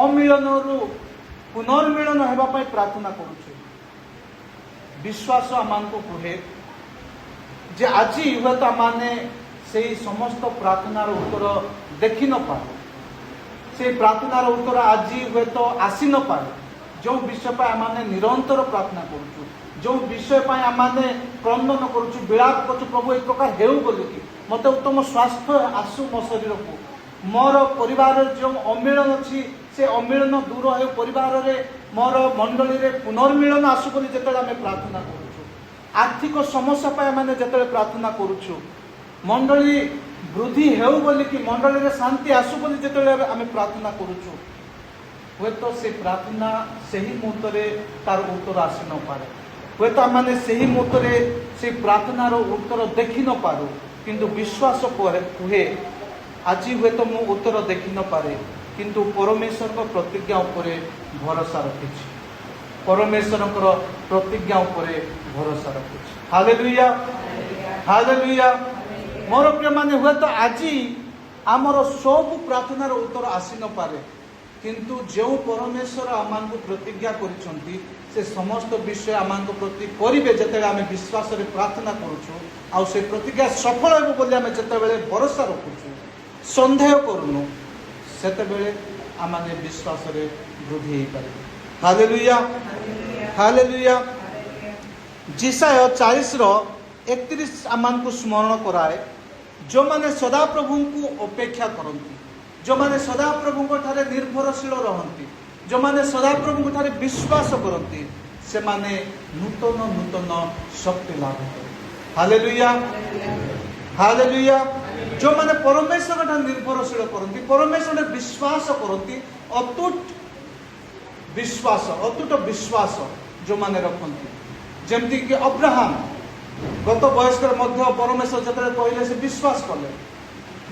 ଅମିଳନରୁ ପୁନର୍ମିଳନ ହେବା ପାଇଁ ପ୍ରାର୍ଥନା କରୁଛୁ। ବିଶ୍ୱାସ ଆମମାନଙ୍କୁ କୁହେ ଯେ ଆଜି ହୁଏତ ଆମମାନେ ସେଇ ସମସ୍ତ ପ୍ରାର୍ଥନାର ଉତ୍ତର ଦେଖିନପାରୁ ସେଇ ପ୍ରାର୍ଥନାର ଉତ୍ତର ଆଜି ହୁଏତ ଆସିନପାରେ ଯେଉଁ ବିଷୟ ପାଇଁ ଆମମାନେ ନିରନ୍ତର ପ୍ରାର୍ଥନା କରୁଛୁ ଯେଉଁ ବିଷୟ ପାଇଁ ଆମମାନେ କ୍ରନ୍ଦନ କରୁଛୁ ବିଳାପ କରୁଛୁ ପ୍ରଭୁ ଏ ପ୍ରକାର ହେଉ ବୋଲିକି ମୋତେ ଉତ୍ତମ ସ୍ୱାସ୍ଥ୍ୟ ଆସୁ ମୋ ଶରୀରକୁ ମୋର ପରିବାରରେ ଯେଉଁ ଅମିଳନ ଅଛି ସେ ଅମିଳନ ଦୂର ହେଉ ପରିବାରରେ ମୋର ମଣ୍ଡଳୀରେ ପୁନର୍ମିଳନ ଆସୁ ବୋଲି ଯେତେବେଳେ ଆମେ ପ୍ରାର୍ଥନା କରୁଛୁ ଆର୍ଥିକ ସମସ୍ୟା ପାଇଁ ଆମେ ଯେତେବେଳେ ପ୍ରାର୍ଥନା କରୁଛୁ ମଣ୍ଡଳୀ ବୃଦ୍ଧି ହେଉ ବୋଲିକି ମଣ୍ଡଳୀରେ ଶାନ୍ତି ଆସୁ ବୋଲି ଯେତେବେଳେ ଆମେ ପ୍ରାର୍ଥନା କରୁଛୁ ହୁଏତ ସେ ପ୍ରାର୍ଥନା ସେହି ମୁହୂର୍ତ୍ତରେ ତାର ଉତ୍ତର ଆସିନପାରେ ହୁଏତ ଆମମାନେ ସେହି ମୁହୂର୍ତ୍ତରେ ସେ ପ୍ରାର୍ଥନାର ଉତ୍ତର ଦେଖିନପାରୁ କିନ୍ତୁ ବିଶ୍ୱାସ କୁହେ ଆଜି ହୁଏତ ମୁଁ ଉତ୍ତର ଦେଖିନପାରେ କିନ୍ତୁ ପରମେଶ୍ୱରଙ୍କ ପ୍ରତିଜ୍ଞା ଉପରେ ଭରସା ରଖିଛି ପରମେଶ୍ୱରଙ୍କର ପ୍ରତିଜ୍ଞା ଉପରେ ଭରସା ରଖିଛି। Hallelujah hallelujah. ମୋର ପ୍ରିୟମାନେ ହୁଏତ ଆଜି ଆମର ସବୁ ପ୍ରାର୍ଥନାର ଉତ୍ତର ଆସିନପାରେ କିନ୍ତୁ ଯେଉଁ ପରମେଶ୍ୱର ଆମମାନଙ୍କୁ ପ୍ରତିଜ୍ଞା କରିଛନ୍ତି ସେ ସମସ୍ତ ବିଷୟ ଆମମାନଙ୍କ ପ୍ରତି କରିବେ ଯେତେବେଳେ ଆମେ ବିଶ୍ୱାସରେ ପ୍ରାର୍ଥନା କରୁଛୁ ଆଉ ସେ ପ୍ରତିଜ୍ଞା ସଫଳ ହେବ ବୋଲି ଆମେ ଯେତେବେଳେ ଭରସା ରଖୁଛୁ ସନ୍ଦେହ କରୁନୁ ସେତେବେଳେ ଆମମାନେ ବିଶ୍ୱାସରେ ବୃଦ୍ଧି ହେଇପାରିବେ। Hallelujah hallelujah. ଜିସାୟ 40:31 ଆମମାନଙ୍କୁ ସ୍ମରଣ କରାଏ ଯେଉଁମାନେ ସଦାପ୍ରଭୁଙ୍କୁ ଅପେକ୍ଷା କରନ୍ତି ଯେଉଁମାନେ ସଦାପ୍ରଭୁଙ୍କ ଠାରେ ନିର୍ଭରଶୀଳ ରହନ୍ତି ଯେଉଁମାନେ ସଦାପ୍ରଭୁଙ୍କ ଠାରେ ବିଶ୍ୱାସ କରନ୍ତି ସେମାନେ ନୂତନ ନୂତନ ଶକ୍ତି ଲାଭ କରନ୍ତି। Hallelujah hallelujah. ଯେଉଁମାନେ ପରମେଶ୍ୱର ଠାରେ ନିର୍ଭରଶୀଳ କରନ୍ତି ପରମେଶ୍ୱରରେ ବିଶ୍ୱାସ କରନ୍ତି ଅତୁଟ ବିଶ୍ୱାସ ଯେଉଁମାନେ ରଖନ୍ତି ଯେମିତିକି ଅବ୍ରାହମ ଗତ ବୟସ୍କରେ ମଧ୍ୟ ପରମେଶ୍ୱର ଯେତେବେଳେ କହିଲେ ସେ ବିଶ୍ୱାସ କଲେ।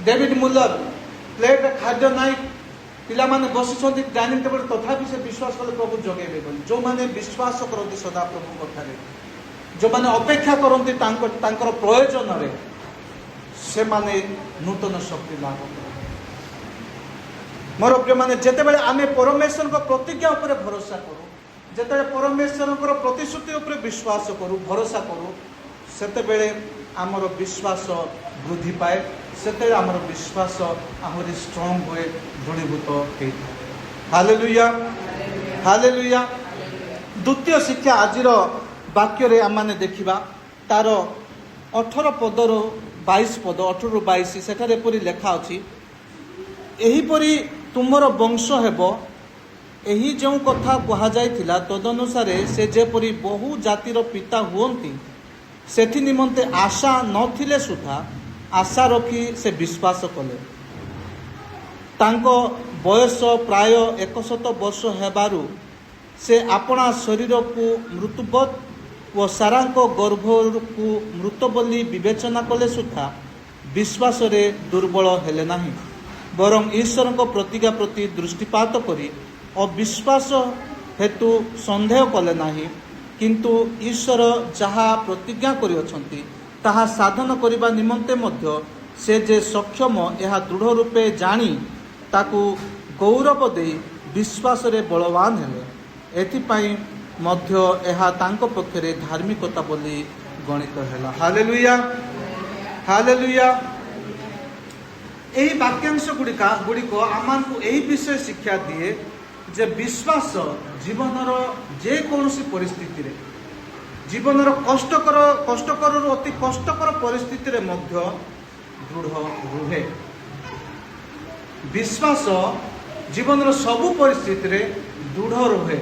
ଡେଭିଡ୍ ମୁଲର ପ୍ଲେଟ୍ରେ ଖାଦ୍ୟ ନାହିଁ ପିଲାମାନେ ବସିଛନ୍ତି ଡାଇନିଂ ଟେବୁଲ୍ ତଥାପି ସେ ବିଶ୍ୱାସ କଲେ ପ୍ରଭୁ ଯୋଗେଇବେ ବୋଲି। ଯେଉଁମାନେ ବିଶ୍ୱାସ କରନ୍ତି ସଦାପ୍ରଭୁଙ୍କ ଠାରେ ଯେଉଁମାନେ ଅପେକ୍ଷା କରନ୍ତି ତାଙ୍କର ପ୍ରୟୋଜନରେ ସେମାନେ ନୂତନ ଶକ୍ତି ଲାଭ କରନ୍ତି। ମୋର ପ୍ରିୟମାନେ ଯେତେବେଳେ ଆମେ ପରମେଶ୍ୱରଙ୍କ ପ୍ରତିଜ୍ଞା ଉପରେ ଭରସା କରୁ ଯେତେବେଳେ ପରମେଶ୍ୱରଙ୍କର ପ୍ରତିଶ୍ରୁତି ଉପରେ ବିଶ୍ୱାସ କରୁ ଭରସା କରୁ ସେତେବେଳେ ଆମର ବିଶ୍ୱାସ ବୃଦ୍ଧି ପାଏ ସେତେବେଳେ ଆମର ବିଶ୍ୱାସ ଆହୁରି ଷ୍ଟ୍ରଙ୍ଗ ହୁଏ ଦୃଢ଼ୀଭୂତ ହେଇଥାଏ। Hallelujah hallelujah. ଦ୍ୱିତୀୟ ଶିକ୍ଷା ଆଜିର ବାକ୍ୟରେ ଆମମାନେ ଦେଖିବା ତାର 18:22 ସେଠାରେ ଏପରି ଲେଖା ଅଛି ଏହିପରି ତୁମର ବଂଶ ହେବ ଏହି ଯେଉଁ କଥା କୁହାଯାଇଥିଲା ତଦନୁସାରେ ସେ ଯେପରି ବହୁ ଜାତିର ପିତା ହୁଅନ୍ତି ସେଥି ନିମନ୍ତେ ଆଶା ନଥିଲେ ସୁଦ୍ଧା ଆଶା ରଖି ସେ ବିଶ୍ୱାସ କଲେ ତାଙ୍କ ବୟସ ପ୍ରାୟ 100 ବର୍ଷ ହେବାରୁ ସେ ଆପଣା ଶରୀରକୁ ମୃତ୍ୟୁବତ୍ ଓ ସାରାଙ୍କ ଗର୍ଭକୁ ମୃତ ବୋଲି ବିବେଚନା କଲେ ସୁଦ୍ଧା ବିଶ୍ୱାସରେ ଦୁର୍ବଳ ହେଲେ ନାହିଁ, ବରଂ ଈଶ୍ୱରଙ୍କ ପ୍ରତିଜ୍ଞା ପ୍ରତି ଦୃଷ୍ଟିପାତ କରି ଅବିଶ୍ୱାସ ହେତୁ ସନ୍ଦେହ କଲେ ନାହିଁ। କିନ୍ତୁ ଈଶ୍ୱର ଯାହା ପ୍ରତିଜ୍ଞା କରିଅଛନ୍ତି ତାହା ସାଧନ କରିବା ନିମନ୍ତେ ମଧ୍ୟ ସେ ଯେ ସକ୍ଷମ ଏହା ଦୃଢ଼ ରୂପେ ଜାଣି ତାକୁ ଗୌରବ ଦେଇ ବିଶ୍ୱାସରେ ବଳବାନ ହେଲେ। ଏଥିପାଇଁ ମଧ୍ୟ ଏହା ତାଙ୍କ ପକ୍ଷରେ ଧାର୍ମିକତା ବୋଲି ଗଣିତ ହେଲା। Hallelujah, hallelujah. ଏହି ବାକ୍ୟାଂଶ ଗୁଡ଼ିକ ଆମକୁ ଏହି ବିଷୟ ଶିକ୍ଷା ଦିଏ ଯେ ବିଶ୍ୱାସ ଜୀବନର ଯେକୌଣସି ପରିସ୍ଥିତିରେ, ଜୀବନର କଷ୍ଟକରରୁ ଅତି କଷ୍ଟକର ପରିସ୍ଥିତିରେ ମଧ୍ୟ ଦୃଢ଼ ରୁହେ। ବିଶ୍ୱାସ ଜୀବନର ସବୁ ପରିସ୍ଥିତିରେ ଦୃଢ଼ ରୁହେ।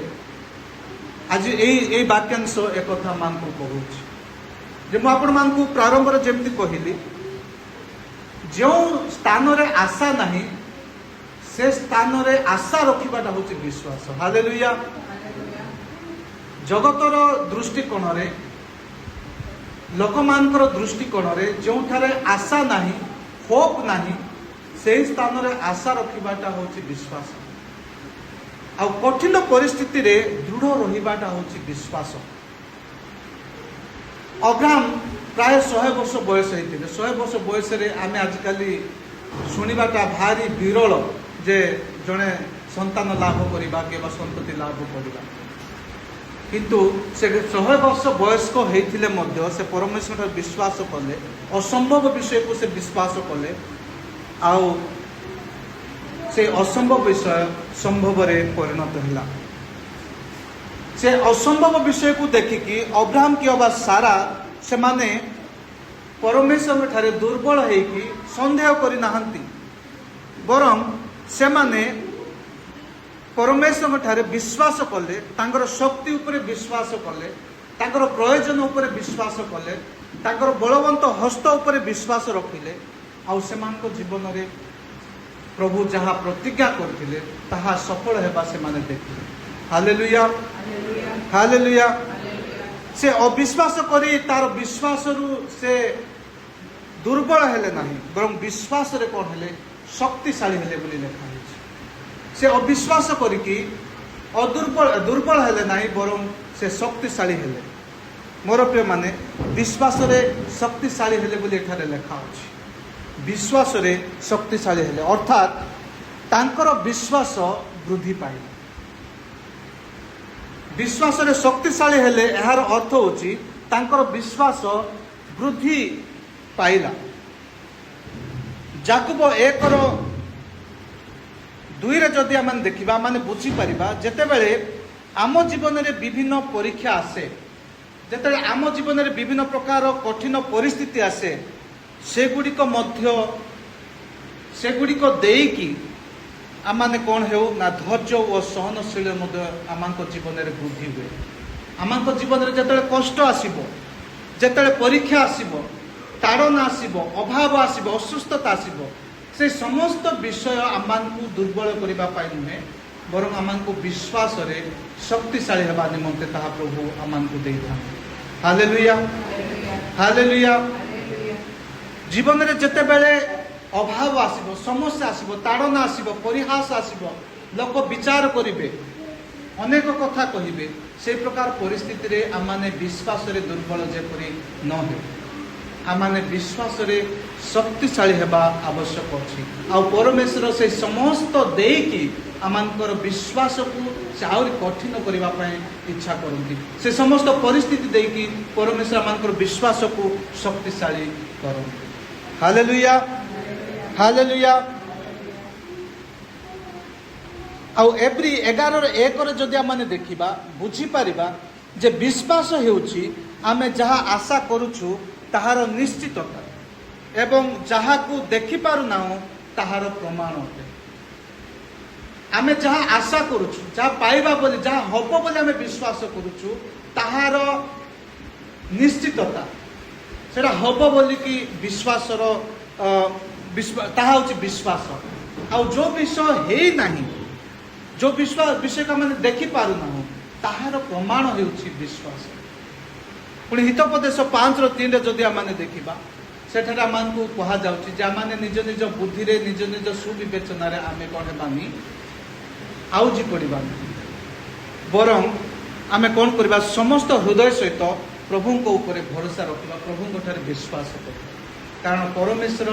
ଆଜି এই ବାକ୍ୟାଂଶ ଏକଥା ମାନଙ୍କୁ କହୁଛି ଯେ ମୁଁ ଆପଣମାନଙ୍କୁ ପ୍ରାରମ୍ଭରେ ଯେମିତି କହିଲି, ଯେଉଁ ସ୍ଥାନରେ ଆଶା ନାହିଁ ସେ ସ୍ଥାନରେ ଆଶା ରଖିବାଟା ହେଉଛି ବିଶ୍ୱାସ। ହାଲେଲୁୟା। ଜଗତର ଦୃଷ୍ଟିକୋଣରେ, ଲୋକମାନଙ୍କର ଦୃଷ୍ଟିକୋଣରେ ଯେଉଁଠାରେ ଆଶା ନାହିଁ, ହୋପ୍ ନାହିଁ, ସେହି ସ୍ଥାନରେ ଆଶା ରଖିବାଟା ହେଉଛି ବିଶ୍ୱାସ। ଆଉ କଠିନ ପରିସ୍ଥିତିରେ ଦୃଢ଼ ରହିବାଟା ହେଉଛି ବିଶ୍ୱାସ। ଅବ୍ରାହମ ପ୍ରାୟ 100 ବର୍ଷ ବୟସ ହେଇଥିଲେ। 100 ବର୍ଷ ବୟସରେ ଆମେ ଆଜିକାଲି ଶୁଣିବାଟା ଭାରି ବିରଳ ଯେ ଜଣେ ସନ୍ତାନ ଲାଭ କରିବା କିମ୍ବା ସନ୍ତତି ଲାଭ କରିବା। କିନ୍ତୁ ସେ 100 ବର୍ଷ ବୟସ୍କ ହେଇଥିଲେ ମଧ୍ୟ ସେ ପରମେଶ୍ୱରଙ୍କର ବିଶ୍ୱାସ କଲେ, ଅସମ୍ଭବ ବିଷୟକୁ ସେ ବିଶ୍ୱାସ କଲେ, ଆଉ ସେ ଅସମ୍ଭବ ବିଷୟ ସମ୍ଭବରେ ପରିଣତ ହେଲା। ସେ ଅସମ୍ଭବ ବିଷୟକୁ ଦେଖିକି ଅବ୍ରାହମ କି ଅବା ସାରା ସେମାନେ ପରମେଶ୍ୱରଙ୍କ ଠାରେ ଦୁର୍ବଳ ହେଇକି ସନ୍ଦେହ କରିନାହାନ୍ତି, ବରଂ ସେମାନେ ପରମେଶ୍ୱରଙ୍କ ଠାରେ ବିଶ୍ୱାସ କଲେ, ତାଙ୍କର ଶକ୍ତି ଉପରେ ବିଶ୍ୱାସ କଲେ, ତାଙ୍କର ପ୍ରୟୋଜନ ଉପରେ ବିଶ୍ୱାସ କଲେ, ତାଙ୍କର ବଳବନ୍ତ ହସ୍ତ ଉପରେ ବିଶ୍ୱାସ ରଖିଲେ। ଆଉ ସେମାନଙ୍କ ଜୀବନରେ ପ୍ରଭୁ ଯାହା ପ୍ରତିଜ୍ଞା କରିଥିଲେ ତାହା ସଫଳ ହେବା ସେମାନେ ଦେଖିଲେ। Hallelujah, hallelujah. ସେ ଅବିଶ୍ୱାସ କରି ତାର ବିଶ୍ୱାସରୁ ସେ ଦୁର୍ବଳ ହେଲେ ନାହିଁ, ବରଂ ବିଶ୍ୱାସରେ କ'ଣ ହେଲେ? ଶକ୍ତିଶାଳୀ ହେଲେ ବୋଲି ଲେଖା ହେଇଛି। ସେ ଅବିଶ୍ୱାସ କରିକି ଦୁର୍ବଳ ହେଲେ ନାହିଁ, ବରଂ ସେ ଶକ୍ତିଶାଳୀ ହେଲେ। ମୋର ପ୍ରିୟମାନେ, ବିଶ୍ୱାସରେ ଶକ୍ତିଶାଳୀ ହେଲେ ବୋଲି ଏଠାରେ ଲେଖା ଅଛି। ବିଶ୍ୱାସରେ ଶକ୍ତିଶାଳୀ ହେଲେ ଅର୍ଥାତ୍ ତାଙ୍କର ବିଶ୍ୱାସ ବୃଦ୍ଧି ପାଇଲା। ବିଶ୍ୱାସରେ ଶକ୍ତିଶାଳୀ ହେଲେ ଏହାର ଅର୍ଥ ହେଉଛି ତାଙ୍କର ବିଶ୍ୱାସ ବୃଦ୍ଧି ପାଇଲା। ଯାକୋବ 1:2ରେ ଯଦି ଆମେ ଦେଖିବା, ଆମେ ବୁଝିପାରିବା ଯେତେବେଳେ ଆମ ଜୀବନରେ ବିଭିନ୍ନ ପରୀକ୍ଷା ଆସେ, ଯେତେବେଳେ ଆମ ଜୀବନରେ ବିଭିନ୍ନ ପ୍ରକାର କଠିନ ପରିସ୍ଥିତି ଆସେ, ସେଗୁଡ଼ିକ ଦେଇକି ଆମମାନେ କ'ଣ ହେଉ ନା ଧୈର୍ଯ୍ୟ ଓ ସହନଶୀଳ ମଧ୍ୟ ଆମଙ୍କ ଜୀବନରେ ବୃଦ୍ଧି ହୁଏ। ଆମଙ୍କ ଜୀବନରେ ଯେତେବେଳେ କଷ୍ଟ ଆସିବ, ଯେତେବେଳେ ପରୀକ୍ଷା ଆସିବ, ତାଡ଼ନା ଆସିବ, ଅଭାବ ଆସିବ, ଅସୁସ୍ଥତା ଆସିବ, ସେ ସମସ୍ତ ବିଷୟ ଆମମାନଙ୍କୁ ଦୁର୍ବଳ କରିବା ପାଇଁ ନୁହେଁ, ବରଂ ଆମମାନଙ୍କୁ ବିଶ୍ୱାସରେ ଶକ୍ତିଶାଳୀ ହେବା ନିମନ୍ତେ ତାହା ପ୍ରଭୁ ଆମମାନଙ୍କୁ ଦେଇଥାନ୍ତି। Hallelujah, hallelujah. ଜୀବନରେ ଯେତେବେଳେ ଅଭାବ ଆସିବ, ସମସ୍ୟା ଆସିବ, ତାଡ଼ନା ଆସିବ, ପରିହାସ ଆସିବ, ଲୋକ ବିଚାର କରିବେ, ଅନେକ କଥା କହିବେ, সেই ପ୍ରକାର ପରିସ୍ଥିତିରେ ଆମମାନେ ବିଶ୍ୱାସରେ ଦୁର୍ବଳ ଯେପରି ନ ହେଉ, ଆମମାନେ ବିଶ୍ୱାସରେ ଶକ୍ତିଶାଳୀ ହେବା ଆବଶ୍ୟକ ଅଛି। ଆଉ ପରମେଶ୍ୱର ସେହି ସମସ୍ତ ଦେଇକି ଆମମାନଙ୍କର ବିଶ୍ୱାସକୁ ସେ ଆହୁରି କଠିନ କରିବା ପାଇଁ ଇଚ୍ଛା କରନ୍ତି। ସେ ସମସ୍ତ ପରିସ୍ଥିତି ଦେଇକି ପରମେଶ୍ୱର ଆମମାନଙ୍କର ବିଶ୍ୱାସକୁ ଶକ୍ତିଶାଳୀ କରନ୍ତି। Hallelujah, hallelujah. ଆଉ ଏଭ୍ରି 11:1 ଯଦି ଆମେ ଦେଖିବା, ବୁଝିପାରିବା ଯେ ବିଶ୍ୱାସ ହେଉଛି ଆମେ ଯାହା ଆଶା କରୁଛୁ ତାହାର ନିଶ୍ଚିତତା ଏବଂ ଯାହାକୁ ଦେଖିପାରୁନାହୁଁ ତାହାର ପ୍ରମାଣ ଅଟେ। ଆମେ ଯାହା ଆଶା କରୁଛୁ, ଯାହା ପାଇବା ବୋଲି, ଯାହା ହବ ବୋଲି ଆମେ ବିଶ୍ୱାସ କରୁଛୁ, ତାହାର ନିଶ୍ଚିତତା, ସେଟା ହବ ବୋଲିକି ବିଶ୍ୱାସର ତାହା ହେଉଛି ବିଶ୍ୱାସ। ଆଉ जो विषय हे नाही जो विषय को मैंने देखि पारु ना ताहार प्रमाण हेउछि विश्वास। पुणी हितोपदेश 5:3 जदि आमाने देखिबा सेठारे आमानकु कहा जाउछि जे आमाने निज निज बुद्धि रे निज निज सुविवेचना रे आमे कोन हेबानी आउजी पड़िबानी बरं आमे कोन करबा समस्त हृदय सहित प्रभुंक ऊपर भरोसा रखिबा प्रभुंक ठारे विश्वास करिबा। कारण परमेश्वर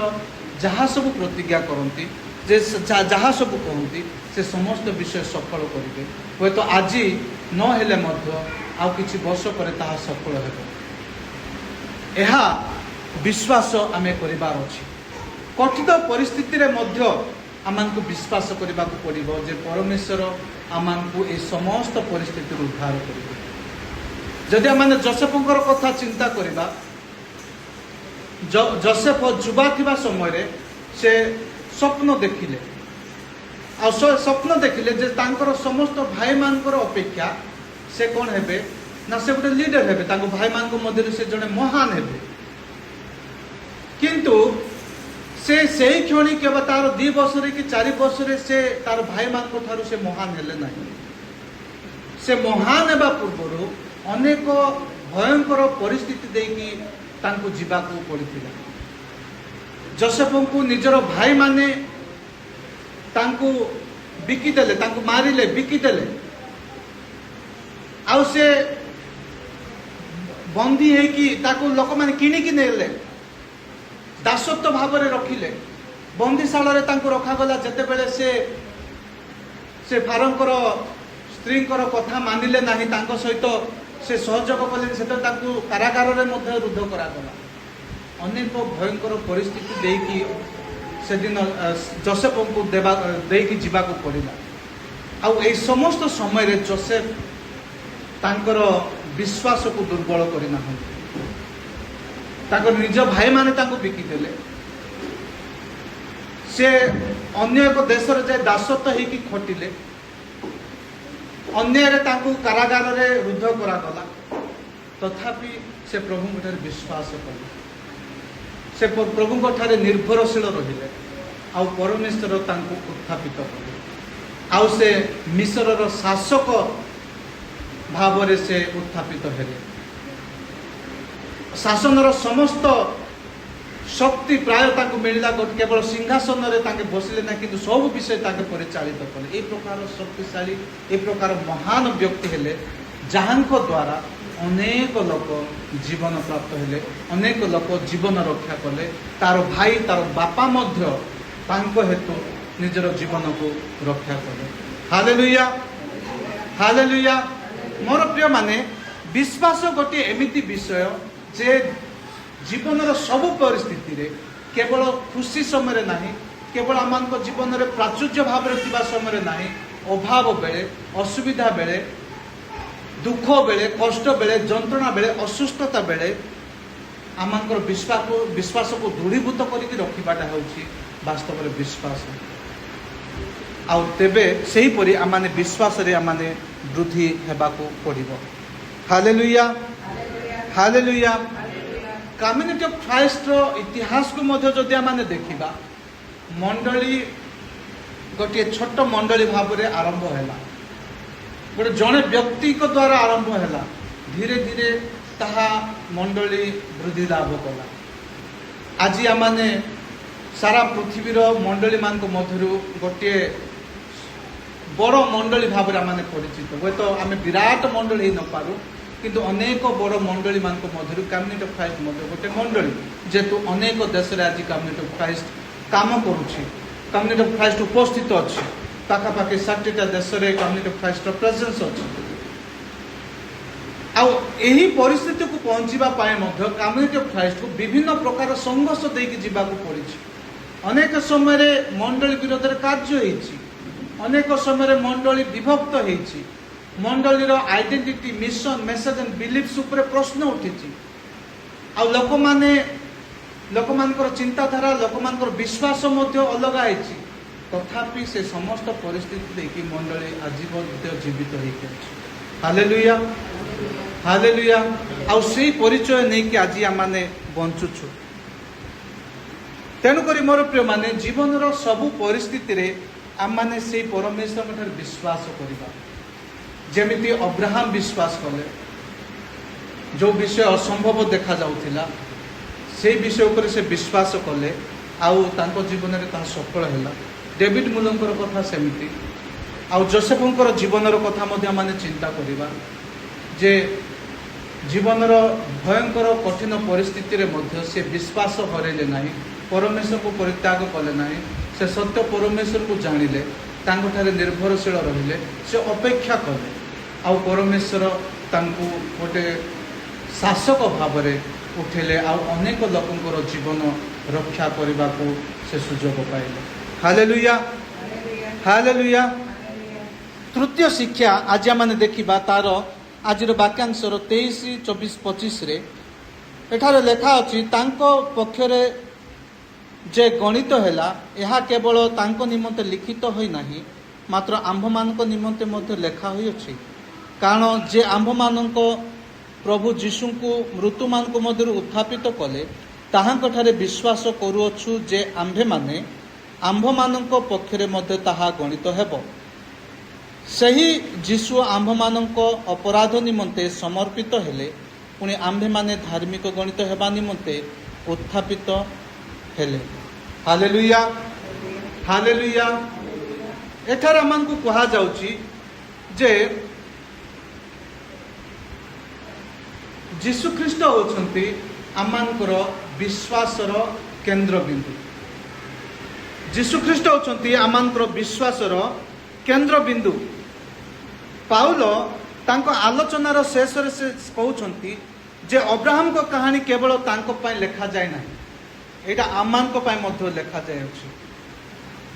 जहाँ सब प्रतिज्ञा करती जे जहाँ सब कहती से समस्त विषय सफल करेंगे। हे तो आज न हेले मध्य आउ किछि वर्ष पर ताहा सफल हेबो। एहा विश्वास आमे करिबार अछि। कठिन परिस्थिति रे मध्य आमानकु विश्वास करिबाकु पड़िबो जे परमेश्वर आमानकु ए समस्त परिस्थिति उद्धार करिबे। जदि आमाने जोसेफंकर कथा चिंता करिबा जोसेफ जुबा थिबा समय रे से स्वप्न देखिले आ स्वप्न देखिले जे तांकर समस्त भाई मानकर अपेक्षा से कौन हेबे ना से गोटे लीडर हेबे तांको भाई मान मध्य से जड़े महान हेबे। किंतु से सही क्षणी केवल तार 2 वर्ष कि 4 वर्ष से तार भाई मान ठारू से महान हेले नहीं। से महान हेबा पूर्व अनेक भयंकर परिस्थिति देकी तांको जीवाकू पड़िथिला। जोसेफंकु निजर भाई माने तांको बिकिदेले तांको मारिले बिकिदेले आउ से बंदी है कि ताको लोक माने किनिकी नेले दासत्व भाव में रखिले बंदीशाला रे तांको रखा गला। जते बेले से फारंकर स्त्रींकर कथा मानिले नाही तांको सहित से सहयोग कले से तांको कारागार रे मध्य रुद्ध करा गला। अनेक भयंकर परिस्थिति देकी से दिन जोसेफ को देकी जीवाकू पड़िला। आउ ए समस्त समय रे जोसेफ तांकर विश्वास को दुर्बल करना तांकर निज भाई माने तांको बिकी देले। से अन्य एक देश रे जाय दासत्व हे कि खटिले अन्य रे तांको कारागार रे रुद्ध करा गला। तथापि से प्रभु ठारे विश्वास कले से प्रभु ठारे निर्भरशील रहिले आउ परमेश्वर तांको उत्थापित कले। आउ से मिस्रर शासक भावरे से उत्थापित हेले। शासनर समस्त शक्ति प्राय तांको मिलला केवल सिंहासन रे तांके बसिले ना किंतु सब विषय तांके परिचालित कले। ए प्रकार शक्तिशाली ए प्रकार महान व्यक्ति हेले जहांको द्वारा अनेक लोक जीवन प्राप्त हेले अनेक लोक जीवन रक्षा कले। तार भाई तार बापा मध्य तांको हेतु निजर जीवन को रक्षा कले। Hallelujah hallelujah. मोर प्रिय माने विश्वास गोटे एमिति विषय जे जीवन सब परिस्थिति रे केवल खुशी समय नहीं केवल आम जीवन में प्राचुर्य भाव में समय नहीं अभाव बेले असुविधा बेले दुख बेले कष्ट बेले जंत्रणा बेले असुस्थता बेले आम विश्वास को दृढ़ीभूत करके रखा वास्तव में विश्वास। आउ तेबे सही परी आमाने विश्वास रे आमाने वृद्धि हेबाको पड़िबो। Hallelujah hallelujah. Community of Christ रो इतिहास को मध्य जदि आमाने देखिबा मंडली गोटे छोट मंडली भाव में आरंभ हैला गोटे जड़े व्यक्ति को द्वारा आरंभ हैला धीरे धीरे ताहा मंडली वृद्धि लाभ कला। आज आमाने सारा पृथ्वीर मंडली मान मध्य गोटे बड़ मंडली भाव में परिचित हे तो आम विराट मंडली न पारू किंतु अनेक बड़ मंडली मान मध्य कम्युनिटी ऑफ क्राइस्ट गोटे मंडली जेहेतु अनेक देश में आज कम्युनिटी ऑफ क्राइस्ट काम करुच्ची कम्युनिटी ऑफ क्राइस्ट उपस्थित अच्छी पाखापाखि 60टा देश में कम्युनिटी ऑफ क्राइस्ट प्रेजेंस अच्छी। आउ यही परिस्थिति को पहुँचवा कम्युनिटी ऑफ क्राइस्ट को विभिन्न प्रकार संघर्ष देकी जीवाकू पड़ी। अनेक समय मंडली विरोध में कार्य होती अनेक समय मंडली विभक्त होती मंडलीर identity mission message and beliefs उपर प्रश्न उठी लोक चिंताधारा लोक विश्वास अलग है तथापि से समस्त परिस्थिति देखी मंडली आजीवन जीवित होती। Hallelujah hallelujah. आउ से परिचय नहीं कि आज आम बंचुछु तेणुकरी मोर प्रिय माने जीवन सबु परिस्थिति रे आम माने से परमेश्वर ठारे विश्वास करवा जेमिति अब्राहम विश्वास कले जो विषय असंभव देखा जाउथिला से विषय उपर से विश्वास कले आउ तांको जीवन रे ता सफल हैला। डेविड मुलंकर कथा सेमिति आउ जोसेफंकर जीवनर कथा मध्य माने चिंता करिबा जे जीवनर भयंकर कठिन परिस्थिति रे मध्य से विश्वास हरेले नाही, परमेश्वर को परित्याग कले नाही, से सत्य परमेश्वर को जानिले, तांको ठारे निर्भरशील रहिले, से अपेक्षा कले आउ परमेश्वर तांको गोटे शासक भाव में उठेले आउ अनेक लोकंकर जीवन रक्षा करने को से सुजोग पाइले। Hallelujah hallelujah. तृतीय शिक्षा आज आम देखा तार आज वाक्यांश 23, 24, 25 रे एठारे लेखा अछि तांको पक्षरे जे गणित हैला यह केवल तांको निमंते लिखित होई नाही मात्र आंभ मानक निमंते मध्य लेखा होई अछि। कारण जे आंभ मानक प्रभु जीशु को मृत्यु मान को मध्य उत्थापित कले ताहांक ठारे विश्वास करूअछु जे आंभे माने आंभ मानक पक्षरे मध्य ताहा गणित हेबो। सही जीशु आंभ मानक अपराध निमंते समर्पित हेले पुणी आंभे माने धार्मिक गणित हेबा निमंते उत्थापित हेले। Hallelujah hallelujah. एठार आमको कहा जाउची जे जीशु ख्रीष्ट होचंती आमंकर विश्वासर केंद्र बिंदु। जीशु ख्रीष्ट होचंती आमंकर विश्वासर केंद्र बिंदु। पाउल तांको आलोचनार शेष रे से कहउछंती जे अब्राहम को कहानी केवल तांको पय लेखा जाय नाही, एटा आमंको पय मध्य लेखा जाय अछि।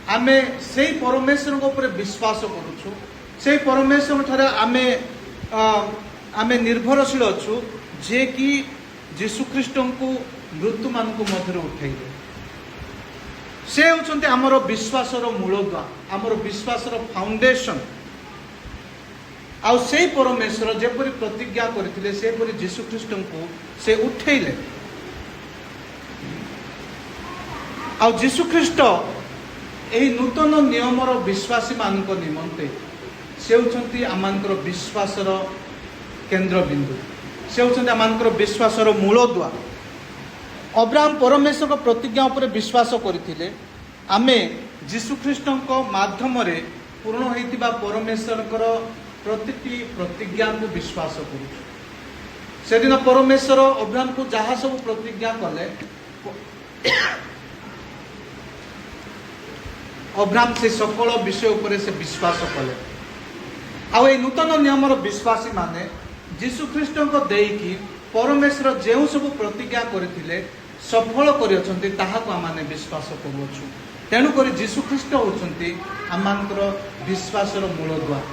आमे सेही परमेश्वर को ऊपर विश्वास करूछु, सेही परमेश्वर ठारे आमे निर्भरशील अछु जे कि जीशु ख्रीष्ट को मृत्यु मान को मध्य उठेइले। से होचंती हमर विश्वासर मूलद्वार, हमर विश्वासर फाउंडेशन। आउ से परमेश्वर जेपरि प्रतिज्ञा करथिले सेपरि जीशु ख्रीष्ट को से उठेइले। आउ जीशु ख्रीष्ट एही नूतन नियमर विश्वासी मानक निमंते से होचंती आमानकर विश्वासर केंद्र बिंदु, से होचंती आमानकर विश्वासर मूलद्वार। अब्राहम परमेश्वर को प्रतिज्ञा उपर विश्वास करथिले। आमे जीशु ख्रीष्ट माध्यम रे पूर्ण होइतिबा परमेश्वर प्रतिटी प्रतिज्ञा को विश्वास करू। से दिन परमेश्वर अब्राहम को जहाँ सब प्रतिज्ञा कले अब्राहम से सकल विषय उपर से विश्वास कले। आउ ए नूतन नियमर विश्वासी माने जीशु ख्रीष्ट को देकी परमेश्वर जेउ सब प्रतिज्ञा करथिले सफल करियछंती ताहाको आमाने विश्वास करूछु। तेणु करी जीशु ख्रीष्ट होचंती आमानकर विश्वासर मूलद्वार।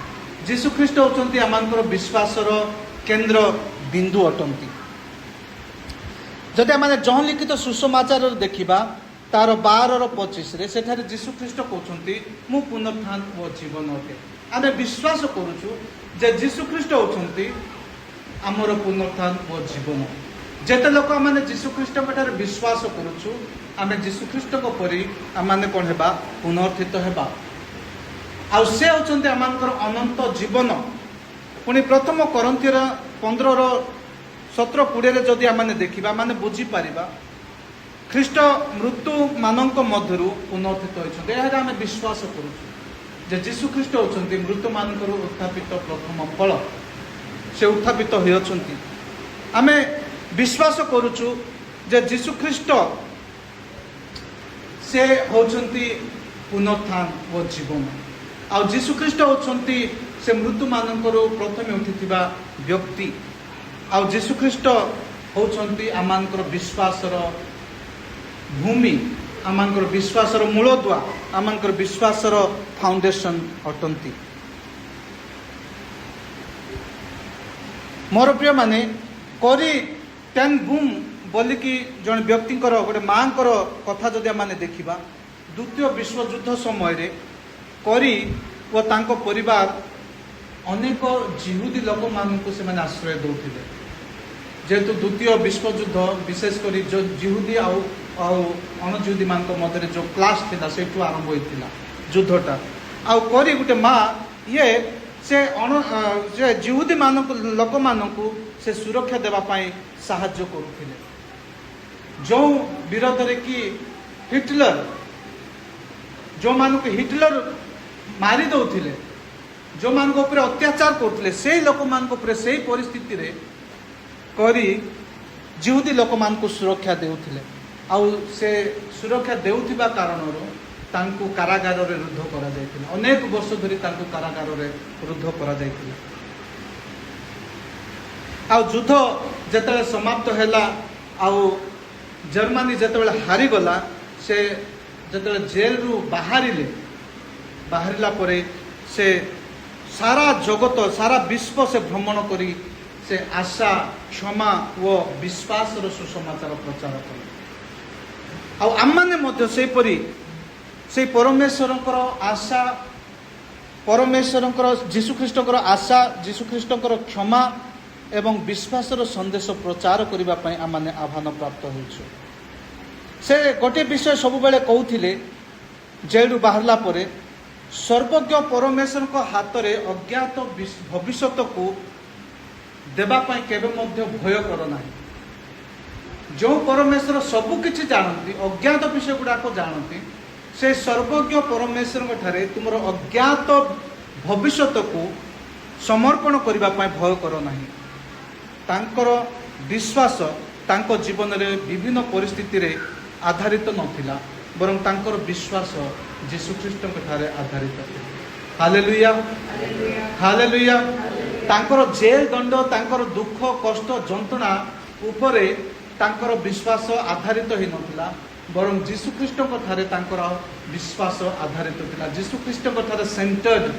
जीशु ख्रीष्ट होचंती आमानकर विश्वासर केंद्र बिंदु अटंती। जदि आमाने जहन लिखित सुसमाचार देखिबा तार 12-25 रे सेठारे जीशु ख्रीष्ट कहउछंती मु पुनरुत्थान व जीवन अटे। आमे विश्वास करूछु जे जीशु ख्रीष्ट होचंती आमर पुनरुत्थान व जीवन। जेते लोक आमाने जीशु ख्रीष्ट ठारे विश्वास करूछु आमे जीशु ख्रीष्ट को परि आमाने कोन हेबा पुनरुत्थित हेबा। आ से होचंती आमानकर अनंत जीवन। पुणी प्रथम कोरिन्थियर 15:17-20 रे जदि आमाने देखिबा माने बुझी पारिबा ख्रीष्ट मृत्यु मानक मध्यरु पुनरुत्थित होइछन्ते। एहा आमे विश्वास करूछु जे जीशु ख्रीष्ट होचंती मृत्यु मानकर उत्थापित प्रथम फल। से उत्थापित होइछन्ती। आमे विश्वास करूछु जे जीशु ख्रीष्ट से होचंती पुनरुत्थान व जीवन। आ जीशु ख्रीष्ट होचंती से मृत्यु मानकर प्रथम उठिथिबा व्यक्ति। आ जीशु ख्रीष्ट होचंती आमानकर विश्वासर भूमि, आमानकर विश्वासर मूलद्वार, आमानकर विश्वासर फाउंडेशन अटंती। मोर प्रिय माने करी टेन बूम बोलिकी जन व्यक्ति गोटे माँ कथा जदि आम देखा द्वितीय विश्वयुद्ध समय रे करी व तांको परिवार अनेक जिहुदी लोक मानू से आश्रय दौले। जेहेतु द्वितीय विश्वयुद्ध विशेषकर जो जिहुदी आउ अणजुदी मान मध्य जो क्लास थिला से आरंभ होता युद्धटा आउ करी गोटे माँ ये से जिहुदी मान लोक मान से सुरक्षा देवाई साहाय्य करुले जो विरोध रे कि हिटलर जो मान हिटलर मारी दौले जो मान अत्याचार करते से लोक मान से परिस्थिति रे करी जिहुदी लोक मान सुरक्षा देउथिले आउ से सुरक्षा देउथिबा कारणरो तांकु कारागार रे रुद्ध करा जायतिला अनेक वर्ष धरि तांकु कारागार रे रुद्ध करा जायतिला आउ युद्ध जेतले समाप्त हैला आउ जर्मनी जेतले हारी गला से जेतले जेल रु बाहरिला परे से सारा जगत सारा विश्व से भ्रमण करी से आशा क्षमा व विश्वास सुसमाचार प्रचार कले आम मैंने से परमेश्वर आशा परमेश्वर जीशुख्रीष्ट आशा जीशुख्रीष्ट क्षमा एवं विश्वासर संदेश प्रचार करने आम मैंने आह्वान प्राप्त हो से गोटे विषय सब बेले कहते जेलू बाहरला परे सर्वज्ञ परमेश्वर हाथ में अज्ञात भविष्य को देवाई केवे भय कर ना जो परमेश्वर सबकि जानती अज्ञात विषय गुड़ाक जानती से सर्वज्ञ परमेश्वर ठारे तुम अज्ञात भविष्य को समर्पण करने भय कर ना तांकर विश्वास तांको जीवन रे विभिन्न परिस्थिति रे आधारित नथिला बरं तांकर विश्वास जीशुख्रीष्ट ठारे आधारित हालेलुया हालेलुया तांकर जेल दंड तांकर दुख कष्ट जंत्रणा उपरे तांकर विश्वास आधारित ही नथिला बरं जीशुख्रीष्ट ठारे तांकर विश्वास आधारित थिला जीशुख्रीष्ट ठारे सेंटर्ड